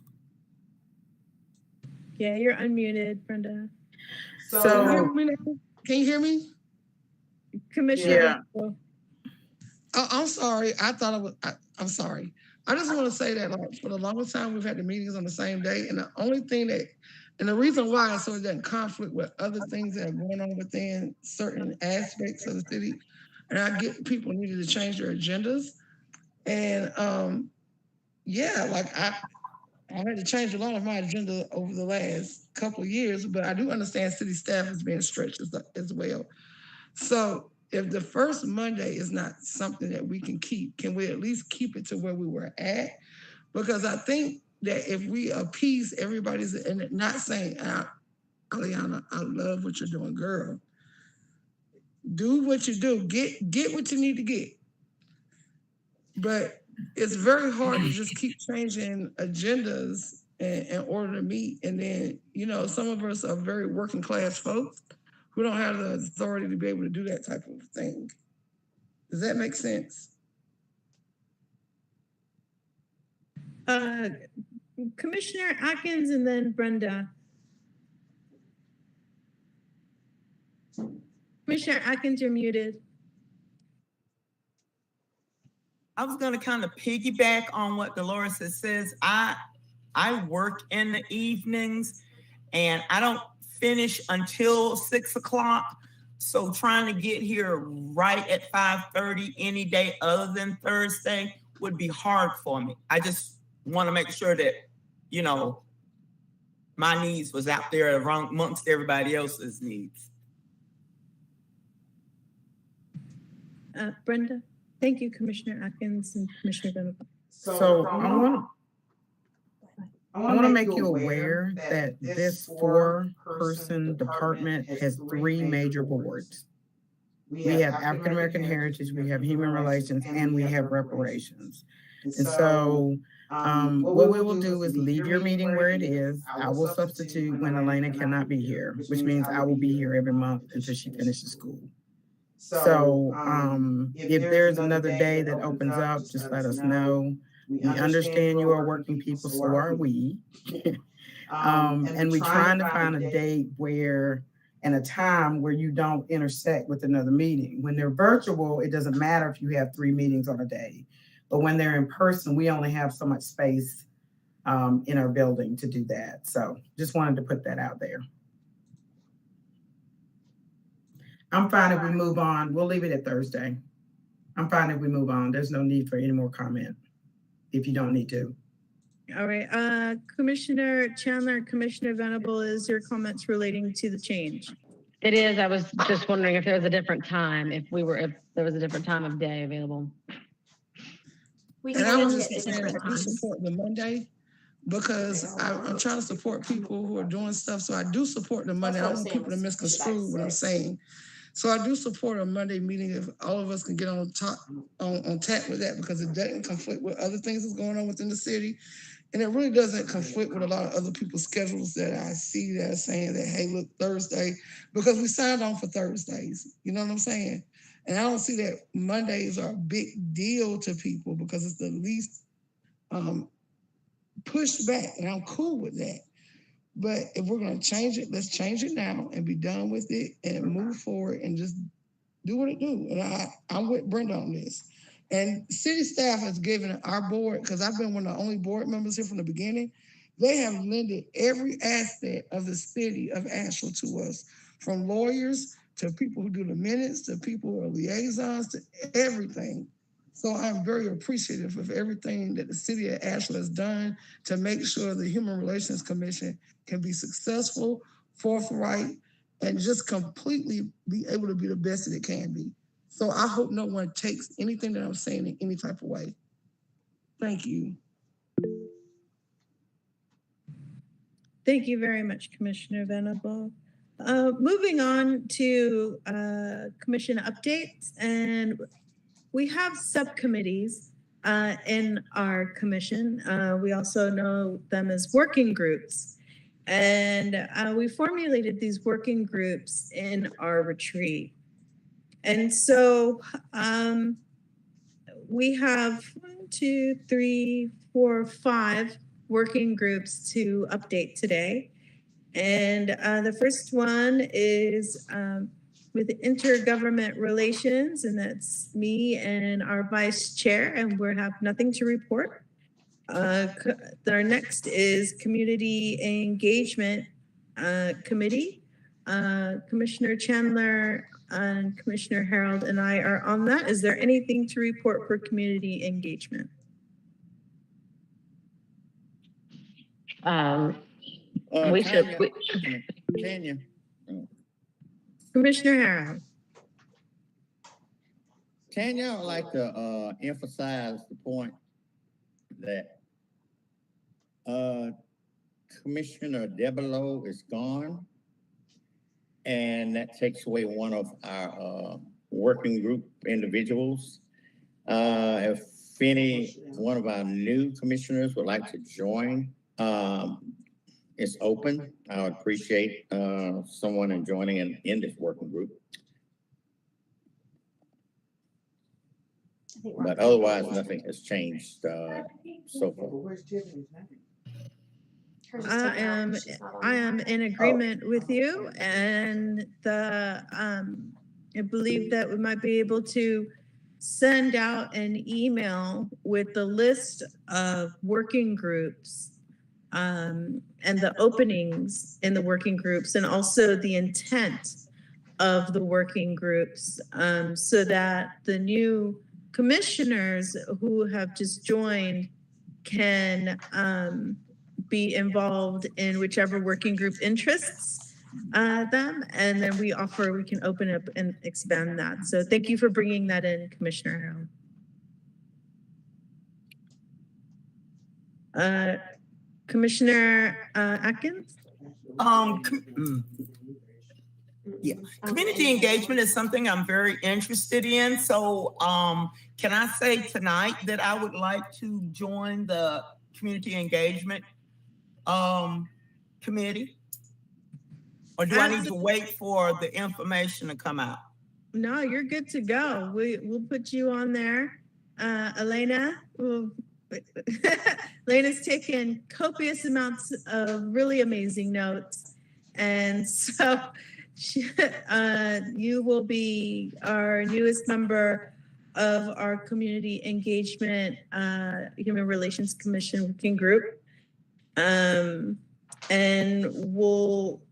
D: Yeah, you're unmuted, Brenda.
H: So,
E: Can you hear me?
D: Commissioner.
H: Yeah.
E: I'm sorry. I thought I was. I'm sorry. I just want to say that, like, for the longest time, we've had the meetings on the same day, and the only thing that And the reason why is so it doesn't conflict with other things that are going on within certain aspects of the city. And I get people needed to change their agendas. And yeah, like I had to change a lot of my agenda over the last couple of years, but I do understand city staff is being stretched as well. So if the first Monday is not something that we can keep, can we at least keep it to where we were at? Because I think that if we appease everybody's, and not saying, Aliana, I love what you're doing, girl. Do what you do. Get what you need to get. But it's very hard to just keep changing agendas in order to meet. And then, you know, some of us are very working class folks who don't have the authority to be able to do that type of thing. Does that make sense?
D: Commissioner Atkins and then Brenda. Commissioner Atkins, you're muted.
I: I was gonna kind of piggyback on what Dolores says. I work in the evenings and I don't finish until 6 o'clock. So trying to get here right at 5:30 any day other than Thursday would be hard for me. I just want to make sure that, you know, my needs was out there amongst everybody else's needs.
D: Brenda, thank you, Commissioner Atkins and Commissioner Venable.
H: So I want to make you aware that this 4-person department has 3 major boards. We have African American Heritage, we have Human Relations, and we have Reparations. And so what we will do is leave your meeting where it is. I will substitute when Elena cannot be here, which means I will be here every month until she finishes school. So if there's another day that opens up, just let us know. We understand you are working people, so are we. And we're trying to find a date where, and a time where you don't intersect with another meeting. When they're virtual, it doesn't matter if you have 3 meetings on a day. But when they're in person, we only have so much space in our building to do that. So just wanted to put that out there. I'm fine if we move on. We'll leave it at Thursday. I'm fine if we move on. There's no need for any more comment if you don't need to.
D: All right, Commissioner Chandler, Commissioner Venable, is your comments relating to the change?
K: It is. I was just wondering if there was a different time, if there was a different time of day available.
E: And I was just saying I do support the Monday because I'm trying to support people who are doing stuff. So I do support the Monday. I don't want people to misconstrue what I'm saying. So I do support a Monday meeting if all of us can get on tap with that, because it doesn't conflict with other things that's going on within the city. And it really doesn't conflict with a lot of other people's schedules that I see that are saying that, hey, look, Thursday, because we signed on for Thursdays. You know what I'm saying? And I don't see that Mondays are a big deal to people because it's the least pushed back, and I'm cool with that. But if we're going to change it, let's change it now and be done with it and move forward and just do what it do. And I'm with Brenda on this. And city staff has given our board, because I've been one of the only board members here from the beginning, they have lended every aspect of the city of Asheville to us, from lawyers to people who do the minutes, to people who are liaisons, to everything. So I'm very appreciative of everything that the city of Asheville has done to make sure the Human Relations Commission can be successful, forthright, and just completely be able to be the best that it can be. So I hope no one takes anything that I'm saying in any type of way. Thank you.
D: Thank you very much, Commissioner Venable. Moving on to commission updates, and we have subcommittees in our commission. We also know them as working groups. And we formulated these working groups in our retreat. And so we have 1, 2, 3, 4, 5 working groups to update today. And the first one is with Intergovernment Relations, and that's me and our vice chair, and we have nothing to report. Our next is Community Engagement Committee. Commissioner Chandler and Commissioner Harold and I are on that. Is there anything to report for community engagement?
K: We should.
F: Tanya.
D: Commissioner Harold.
F: Tanya, I would like to emphasize the point that Commissioner Debelow is gone, and that takes away one of our working group individuals. If any one of our new commissioners would like to join, it's open. I would appreciate someone in joining in this working group. But otherwise, nothing has changed so far.
D: I am in agreement with you, and I believe that we might be able to send out an email with the list of working groups and the openings in the working groups, and also the intent of the working groups, so that the new commissioners who have just joined can be involved in whichever working group interests them, and then we can open up and expand that. So thank you for bringing that in, Commissioner Harold. Commissioner Atkins?
I: Yeah, community engagement is something I'm very interested in. So can I say tonight that I would like to join the community engagement committee? Or do I need to wait for the information to come out?
D: No, you're good to go. We'll put you on there. Elena, Elena's taken copious amounts of really amazing notes. And so you will be our newest member of our Community Engagement Human Relations Commission working group. And we'll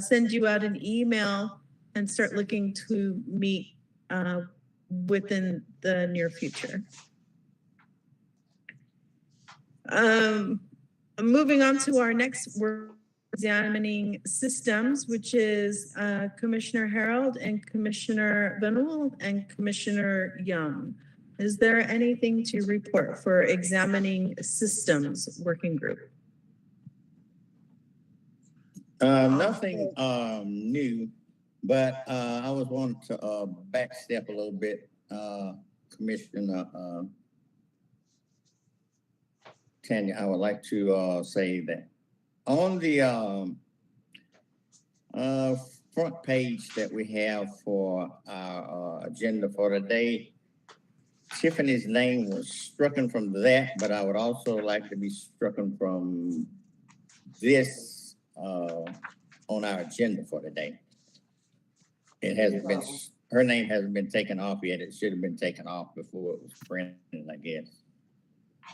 D: send you out an email and start looking to meet within the near future. Moving on to our next work, examining systems, which is Commissioner Harold and Commissioner Venable and Commissioner Young. Is there anything to report for examining systems working group?
F: Nothing new, but I was wanting to backstep a little bit, Commissioner Tanya. I would like to say that on the front page that we have for our agenda for today, Tiffany's name was stricken from that, but I would also like to be stricken from this on our agenda for today. It hasn't been, her name hasn't been taken off yet. It should have been taken off before it was printed, I guess.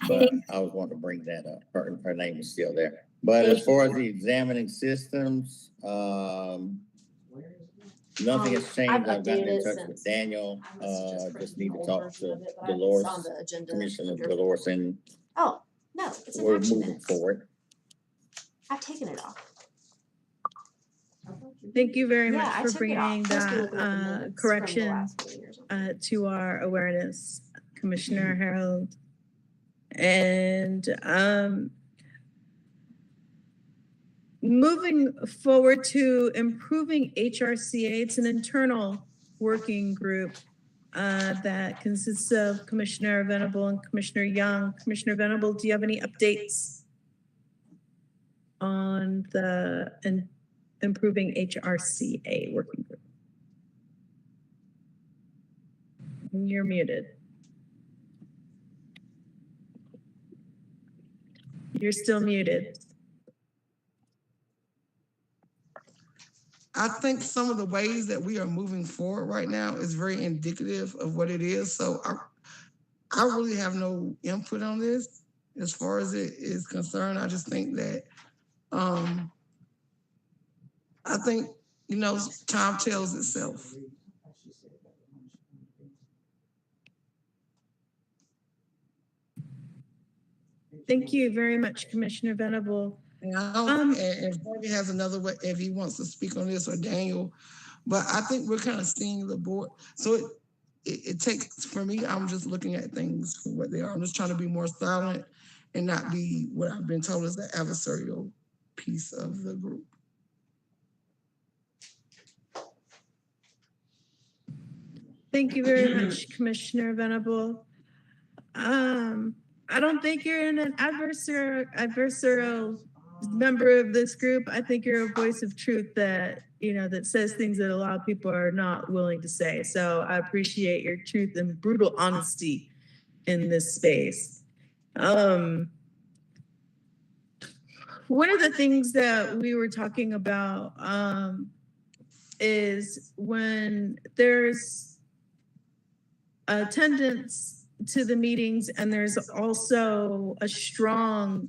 F: But I was wanting to bring that up. Her name is still there. But as far as the examining systems, nothing has changed. I've gotten in touch with Daniel. Just need to talk to Dolores, Commissioner Dolores, and
M: oh no, it's
F: we're moving forward.
M: I've taken it off.
D: Thank you very much for bringing that correction to our awareness, Commissioner Harold. And moving forward to improving HRCA, it's an internal working group that consists of Commissioner Venable and Commissioner Young. Commissioner Venable, do you have any updates on the improving HRCA working group? You're muted. You're still muted.
E: I think some of the ways that we are moving forward right now is very indicative of what it is. So I really have no input on this as far as it is concerned. I just think that I think, you know, time tells itself.
D: Thank you very much, Commissioner Venable.
E: And I don't, and Harvey has another way if he wants to speak on this, or Daniel, but I think we're kind of seeing the board. So it takes, for me, I'm just looking at things for what they are. I'm just trying to be more silent and not be what I've been told is the adversarial piece of the group.
D: Thank you very much, Commissioner Venable. I don't think you're in an adversarial member of this group. I think you're a voice of truth that, you know, that says things that a lot of people are not willing to say. So I appreciate your truth and brutal honesty in this space. One of the things that we were talking about is when there's attendance to the meetings and there's also a strong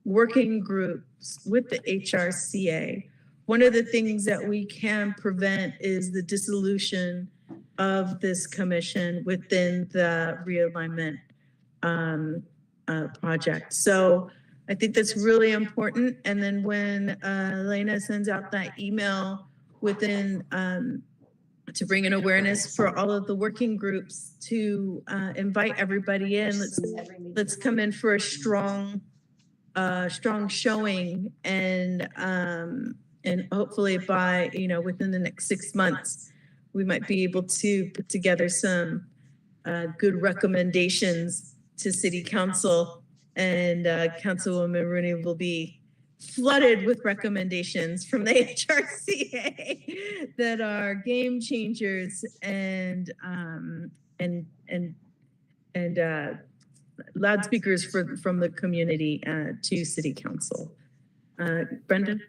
D: working groups with the Hrca. One of the things that we can prevent is the dissolution of this commission within the realignment project. So I think that's really important. And then when Elena sends out that email within to bring an awareness for all of the working groups to invite everybody in, let's come in for a strong showing, and hopefully by, you know, within the next 6 months, we might be able to put together some good recommendations to City Council, and Councilwoman Rooney will be flooded with recommendations from the Hrca that are game changers and loudspeakers from the community to City Council. Brendan?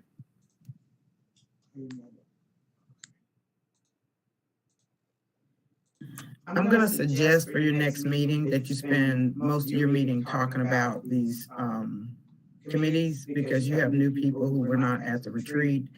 H: I'm going to suggest for your next meeting that you spend most of your meeting talking about these committees, because you have new people who were not at the retreat.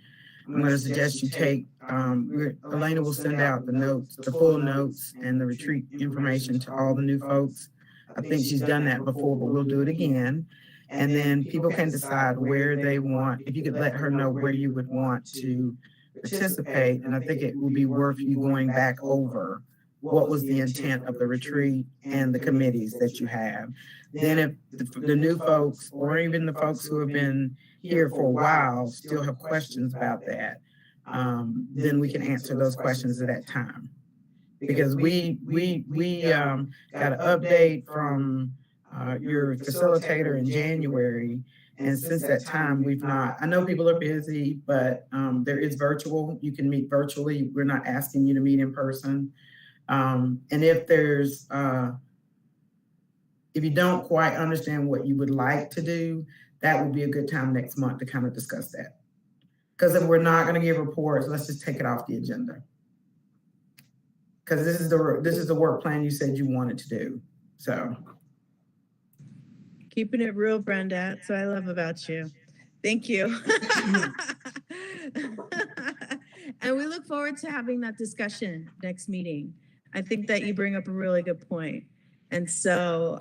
H: I'm going to suggest you take, Elena will send out the notes, the full notes and the retreat information to all the new folks. I think she's done that before, but we'll do it again. And then people can decide where they want, if you could let her know where you would want to participate. And I think it would be worth you going back over what was the intent of the retreat and the committees that you have. Then if the new folks, or even the folks who have been here for a while, still have questions about that, then we can answer those questions at that time. Because we got an update from your facilitator in January, and since that time we've not, I know people are busy, but there is virtual, you can meet virtually. We're not asking you to meet in person. And if there's, if you don't quite understand what you would like to do, that would be a good time next month to kind of discuss that. Because if we're not going to give reports, let's just take it off the agenda. Because this is the work plan you said you wanted to do. So
D: keeping it real, Brenda. That's what I love about you. Thank you. And we look forward to having that discussion next meeting. I think that you bring up a really good point. And so,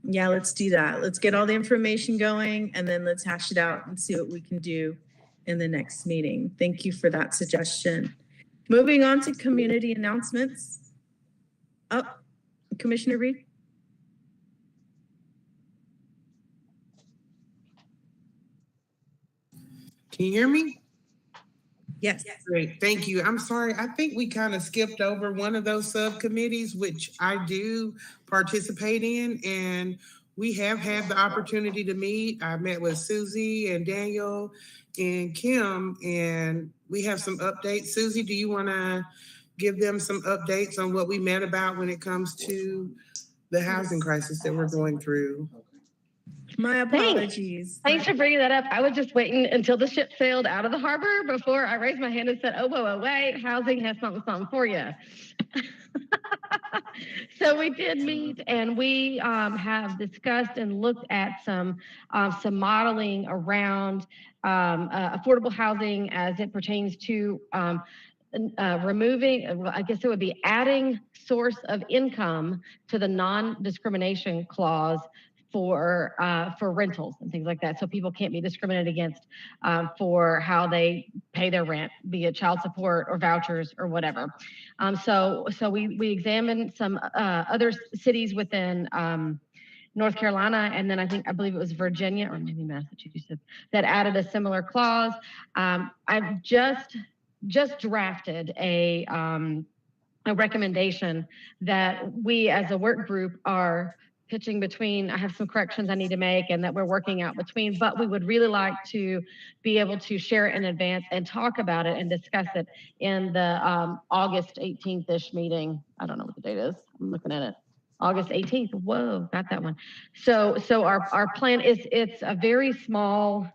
D: yeah, let's do that. Let's get all the information going, and then let's hash it out and see what we can do in the next meeting. Thank you for that suggestion. Moving on to community announcements. Oh, Commissioner Reed.
O: Can you hear me?
D: Yes.
O: Great, thank you. I'm sorry, I think we kind of skipped over one of those subcommittees, which I do participate in, and we have had the opportunity to meet. I met with Susie and Daniel and Kim, and we have some updates. Susie, do you want to give them some updates on what we met about when it comes to the housing crisis that we're going through?
D: My apologies.
K: Thanks for bringing that up. I was just waiting until the ship sailed out of the harbor before I raised my hand and said, oh, wait, housing has something for you. So we did meet, and we have discussed and looked at some modeling around affordable housing as it pertains to removing, I guess it would be adding source of income to the non-discrimination clause for rentals and things like that. So people can't be discriminated against for how they pay their rent, be it child support or vouchers or whatever. So we examined some other cities within North Carolina, and then I believe it was Virginia or maybe Massachusetts that added a similar clause. I've just drafted a recommendation that we as a work group are pitching between. I have some corrections I need to make and that we're working out between, but we would really like to be able to share it in advance and talk about it and discuss it in the August 18th-ish meeting. I don't know what the date is. I'm looking at it. August 18th. Whoa, got that one. So our plan is, it's a very small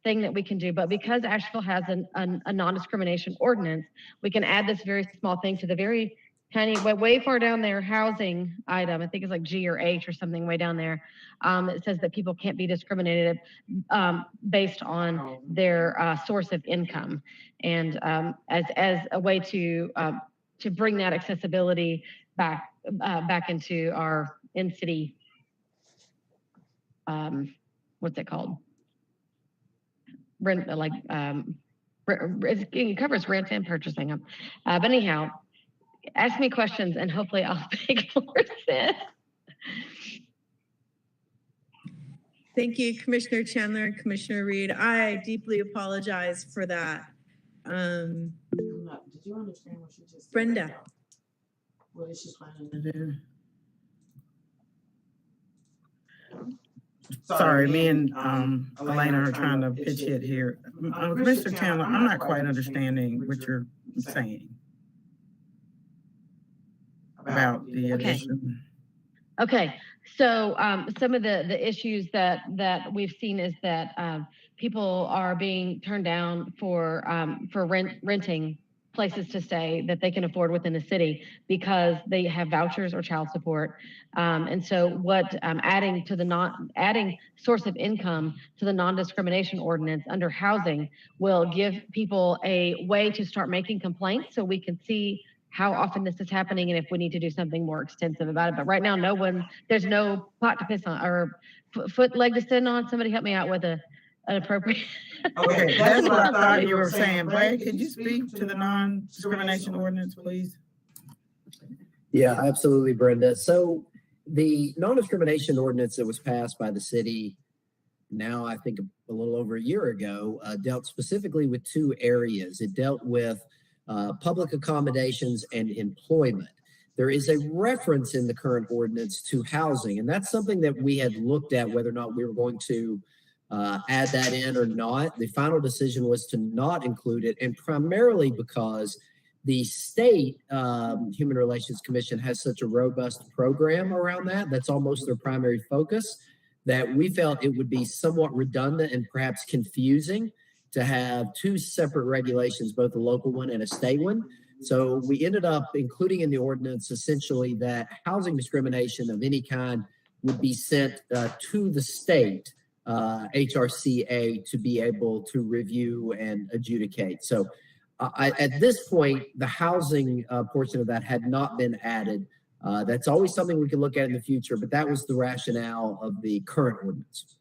K: thing that we can do, but because Asheville has a non-discrimination ordinance, we can add this very small thing to the very tiny, way far down there, housing item. I think it's like G or H or something way down there. It says that people can't be discriminated based on their source of income, and as a way to bring that accessibility back into our in-city. What's it called? Rent, like it covers rent and purchasing them. But anyhow, ask me questions and hopefully I'll make more sense.
D: Thank you, Commissioner Chandler and Commissioner Reed. I deeply apologize for that.
A: Did you understand what she just said?
D: Brenda.
A: What is she planning to do?
H: Sorry, me and Elena are trying to pitch it here. Mr. Chandler, I'm not quite understanding what you're saying about the addition.
K: Okay, so some of the issues that we've seen is that people are being turned down for renting places to stay that they can afford within the city because they have vouchers or child support. And so what adding source of income to the non-discrimination ordinance under housing will give people a way to start making complaints so we can see how often this is happening and if we need to do something more extensive about it. But right now, there's no pot to piss on or leg to stand on. Somebody help me out with an appropriate.
H: Okay, that's what I thought you were saying. Brad, could you speak to the non-discrimination ordinance, please?
C: Yeah, absolutely, Brenda. So the non-discrimination ordinance that was passed by the city now, I think a little over a year ago, dealt specifically with two areas. It dealt with public accommodations and employment. There is a reference in the current ordinance to housing, and that's something that we had looked at whether or not we were going to add that in or not. The final decision was to not include it, and primarily because the state Human Relations Commission has such a robust program around that. That's almost their primary focus, that we felt it would be somewhat redundant and perhaps confusing to have two separate regulations, both a local one and a state one. So we ended up including in the ordinance essentially that housing discrimination of any kind would be sent to the state Hrca to be able to review and adjudicate. So at this point, the housing portion of that had not been added. That's always something we can look at in the future, but that was the rationale of the current ordinance.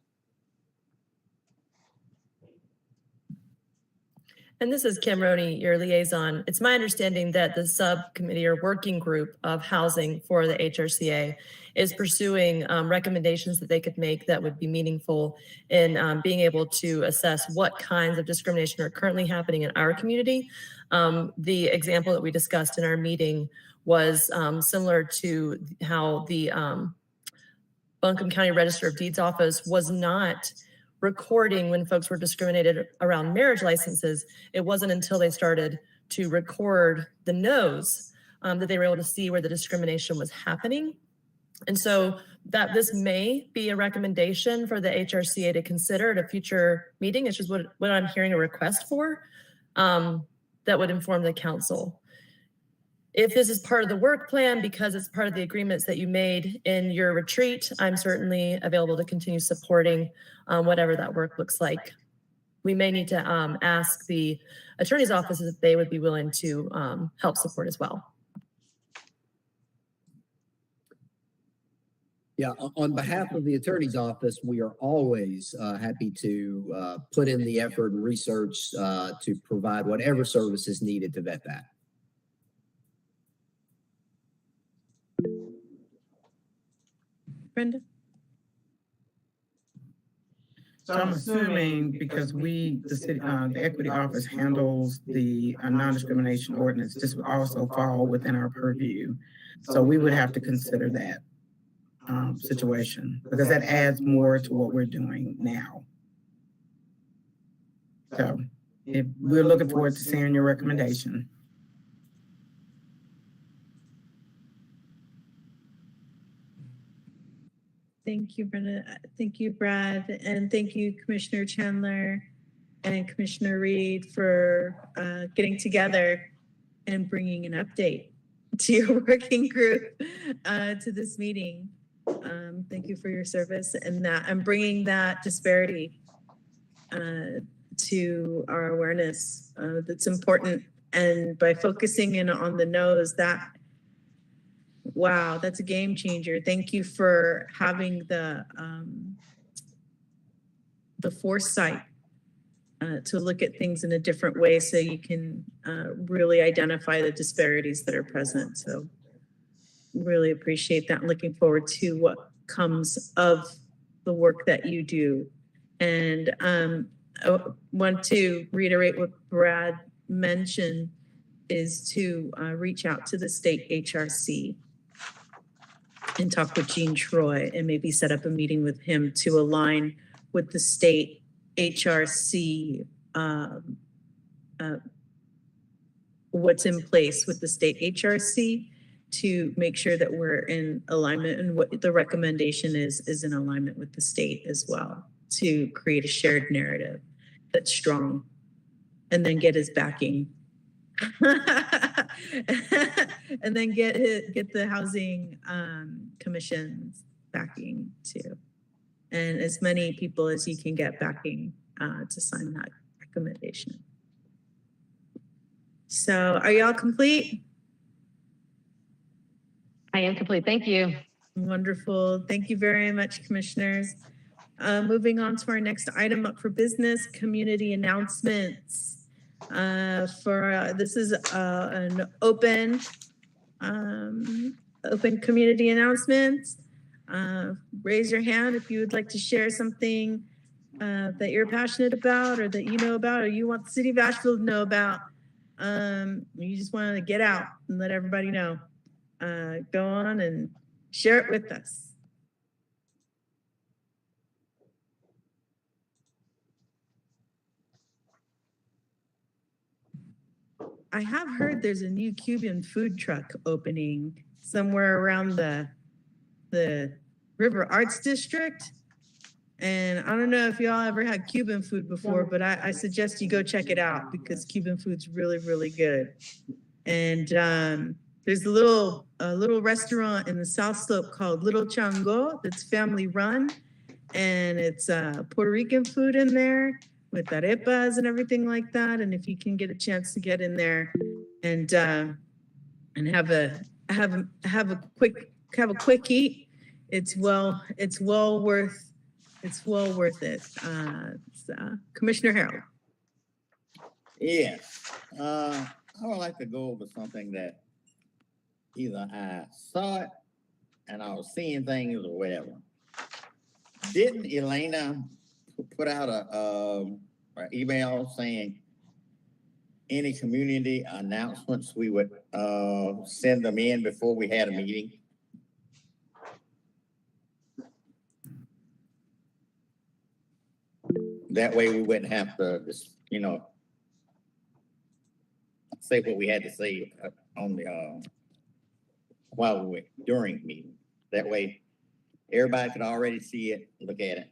L: And this is Kim Roney, your liaison. It's my understanding that the subcommittee or working group of housing for the Hrca is pursuing recommendations that they could make that would be meaningful in being able to assess what kinds of discrimination are currently happening in our community. The example that we discussed in our meeting was similar to how the Buncombe County Register of Deeds office was not recording when folks were discriminated around marriage licenses. It wasn't until they started to record the no's that they were able to see where the discrimination was happening. And so that this may be a recommendation for the Hrca to consider at a future meeting. It's just what I'm hearing a request for that would inform the council. If this is part of the work plan because it's part of the agreements that you made in your retreat, I'm certainly available to continue supporting whatever that work looks like. We may need to ask the attorney's office if they would be willing to help support as well.
C: Yeah, on behalf of the attorney's office, we are always happy to put in the effort and research to provide whatever service is needed to vet that.
D: Brenda?
H: So I'm assuming because the city, the equity office handles the non-discrimination ordinance, this would also fall within our purview. So we would have to consider that situation because that adds more to what we're doing now. So if we're looking forward to seeing your recommendation.
D: Thank you, Brenda. Thank you, Brad. And thank you, Commissioner Chandler and Commissioner Reed for getting together and bringing an update to your working group to this meeting. Thank you for your service and bringing that disparity to our awareness. That's important. And by focusing in on the no's, wow, that's a game changer. Thank you for having the foresight to look at things in a different way so you can really identify the disparities that are present. So really appreciate that. Looking forward to what comes of the work that you do. And I want to reiterate what Brad mentioned is to reach out to the state Hrca and talk with Gene Troy and maybe set up a meeting with him to align with the state Hrca, what's in place with the state Hrca to make sure that we're in alignment and what the recommendation is in alignment with the state as well to create a shared narrative that's strong and then get his backing. And then get the housing commission's backing too, and as many people as you can get backing to sign that recommendation. So are y'all complete?
K: I am complete. Thank you.
D: Wonderful. Thank you very much, commissioners. Moving on to our next item up for business, community announcements. This is an open community announcements. Raise your hand if you would like to share something that you're passionate about or that you know about or you want the city of Asheville to know about. You just want to get out and let everybody know. Go on and share it with us. I have heard there's a new Cuban food truck opening somewhere around the River Arts District. And I don't know if y'all ever had Cuban food before, but I suggest you go check it out because Cuban food's really, really good. And there's a little restaurant in the South Slope called Little Chango that's family run. And it's Puerto Rican food in there with arepas and everything like that. And if you can get a chance to get in there and have a quick eat, it's well worth it. Commissioner Harold.
F: Yes, I would like to go over something that either I saw it and I was seeing things or whatever. Didn't Elena put out an email saying any community announcements we would send them in before we had a meeting? That way we wouldn't have to just, say what we had to say on the while we were during meeting. That way everybody could already see it, look at it.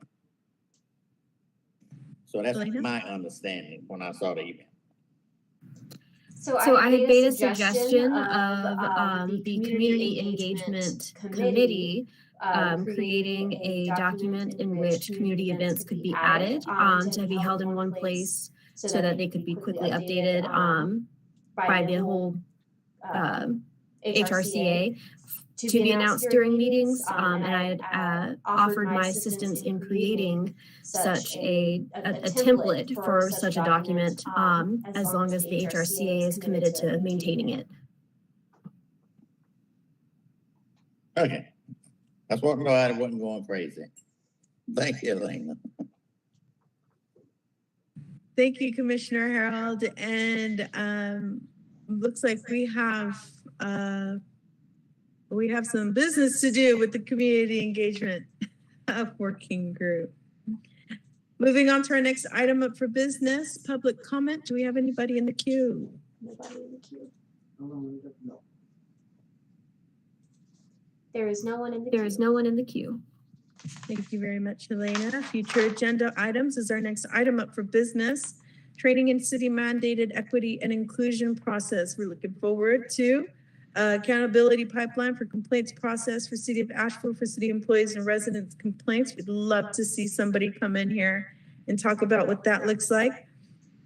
F: So that's my understanding when I saw the email.
B: So I had made a suggestion of the Community Engagement Committee creating a document in which community events could be added to be held in one place so that they could be quickly updated by the whole Hrca to be announced during meetings. And I had offered my assistance in creating such a template for such a document as long as the Hrca is committed to maintaining it.
F: Okay. That's what I wasn't going crazy. Thank you, Elena.
D: Thank you, Commissioner Harold. And looks like we have some business to do with the community engagement working group. Moving on to our next item up for business, public comment. Do we have anybody in the queue?
M: Nobody in the queue. There is no one in the queue.
B: There is no one in the queue.
D: Thank you very much, Helena. Future agenda items is our next item up for business. Training in city mandated equity and inclusion process. We're looking forward to accountability pipeline for complaints process for City of Asheville for city employees and residents complaints. We'd love to see somebody come in here and talk about what that looks like.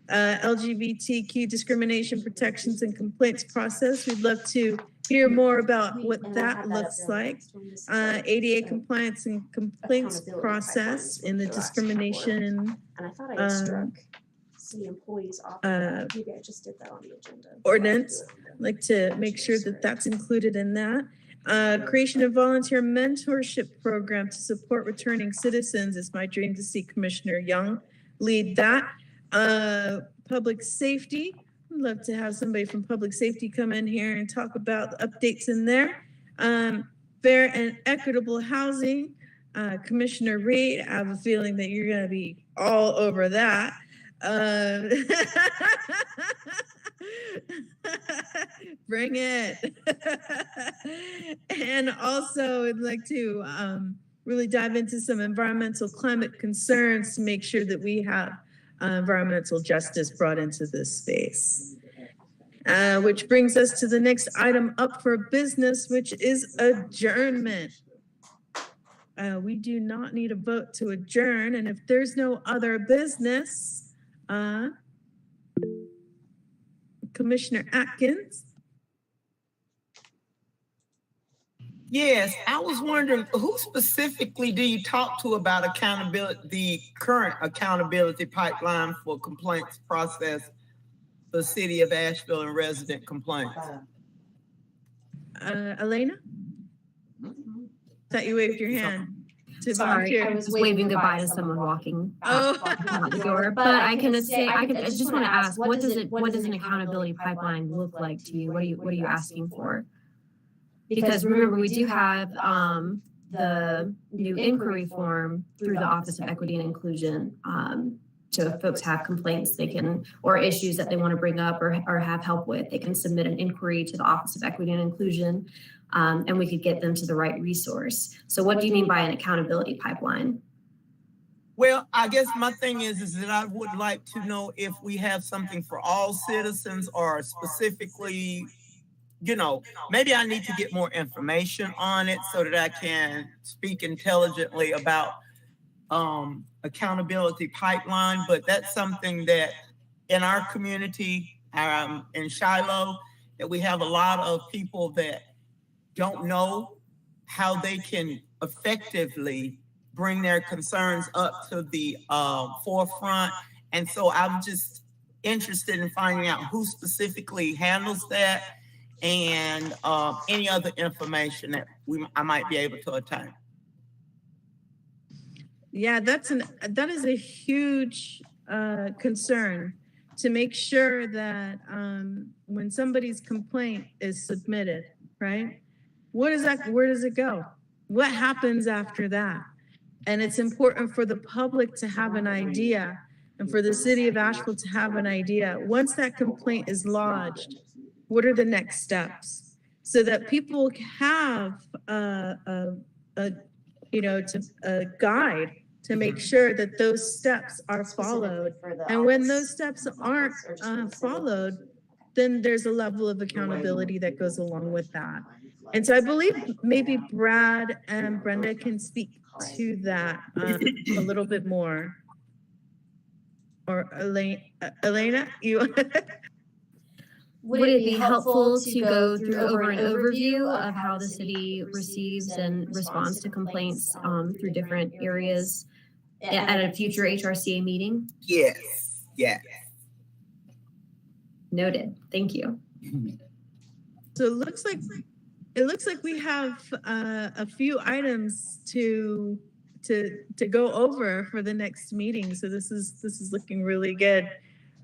D: LGBTQ discrimination protections and complaints process. We'd love to hear more about what that looks like. ADA compliance and complaints process in the discrimination.
M: And I thought I struck city employees off. Maybe I just did that on the agenda.
D: Ordinance. I'd like to make sure that that's included in that. Creation of volunteer mentorship program to support returning citizens is my dream to see Commissioner Young lead that. Public safety. I'd love to have somebody from public safety come in here and talk about updates in there. Fair and equitable housing. Commissioner Reed, I have a feeling that you're going to be all over that. Bring it. And also I'd like to really dive into some environmental climate concerns to make sure that we have environmental justice brought into this space. Which brings us to the next item up for business, which is adjournment. We do not need a vote to adjourn, and if there's no other business, Commissioner Atkins.
I: Yes, I was wondering, who specifically do you talk to about accountability, the current accountability pipeline for complaints process for the City of Asheville and resident complaints?
D: Elena? Thought you waved your hand.
B: Sorry, I was waving goodbye to someone walking out the door. But I just want to ask, what does an accountability pipeline look like to you? What are you asking for? Because remember, we do have the new inquiry form through the Office of Equity and Inclusion. So if folks have complaints, they can, or issues that they want to bring up or have help with, they can submit an inquiry to the Office of Equity and Inclusion, and we could get them to the right resource. So what do you mean by an accountability pipeline?
I: Well, I guess my thing is that I would like to know if we have something for all citizens or specifically, you know, maybe I need to get more information on it so that I can speak intelligently about accountability pipeline. But that's something that in our community, in Shiloh, that we have a lot of people that don't know how they can effectively bring their concerns up to the forefront. And so I'm just interested in finding out who specifically handles that and any other information that I might be able to attain.
D: Yeah, that is a huge concern, to make sure that when somebody's complaint is submitted, right? Where does it go? What happens after that? And it's important for the public to have an idea, and for the City of Asheville to have an idea. Once that complaint is lodged, what are the next steps? So that people have a guide to make sure that those steps are followed. And when those steps aren't followed, then there's a level of accountability that goes along with that. And so I believe maybe Brad and Brenda can speak to that a little bit more. Or Elena, you.
B: Would it be helpful to go through over an overview of how the city receives and responds to complaints through different areas at a future HRCA meeting?
I: Yes, yes.
B: Noted. Thank you.
D: So it looks like we have a few items to go over for the next meeting. So this is looking really good.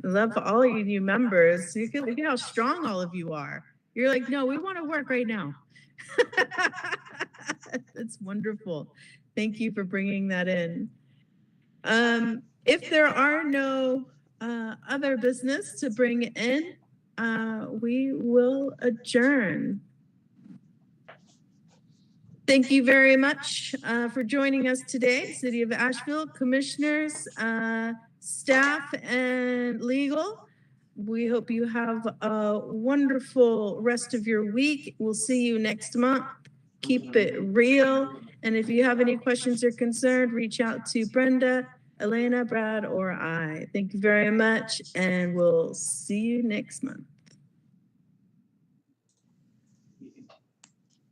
D: I love all of you members. You can look at how strong all of you are. You're like, no, we want to work right now. That's wonderful. Thank you for bringing that in. If there are no other business to bring in, we will adjourn. Thank you very much for joining us today, City of Asheville, commissioners, staff, and legal. We hope you have a wonderful rest of your week. We'll see you next month. Keep it real. And if you have any questions or concerns, reach out to Brenda, Elena, Brad, or I. Thank you very much, and we'll see you next month.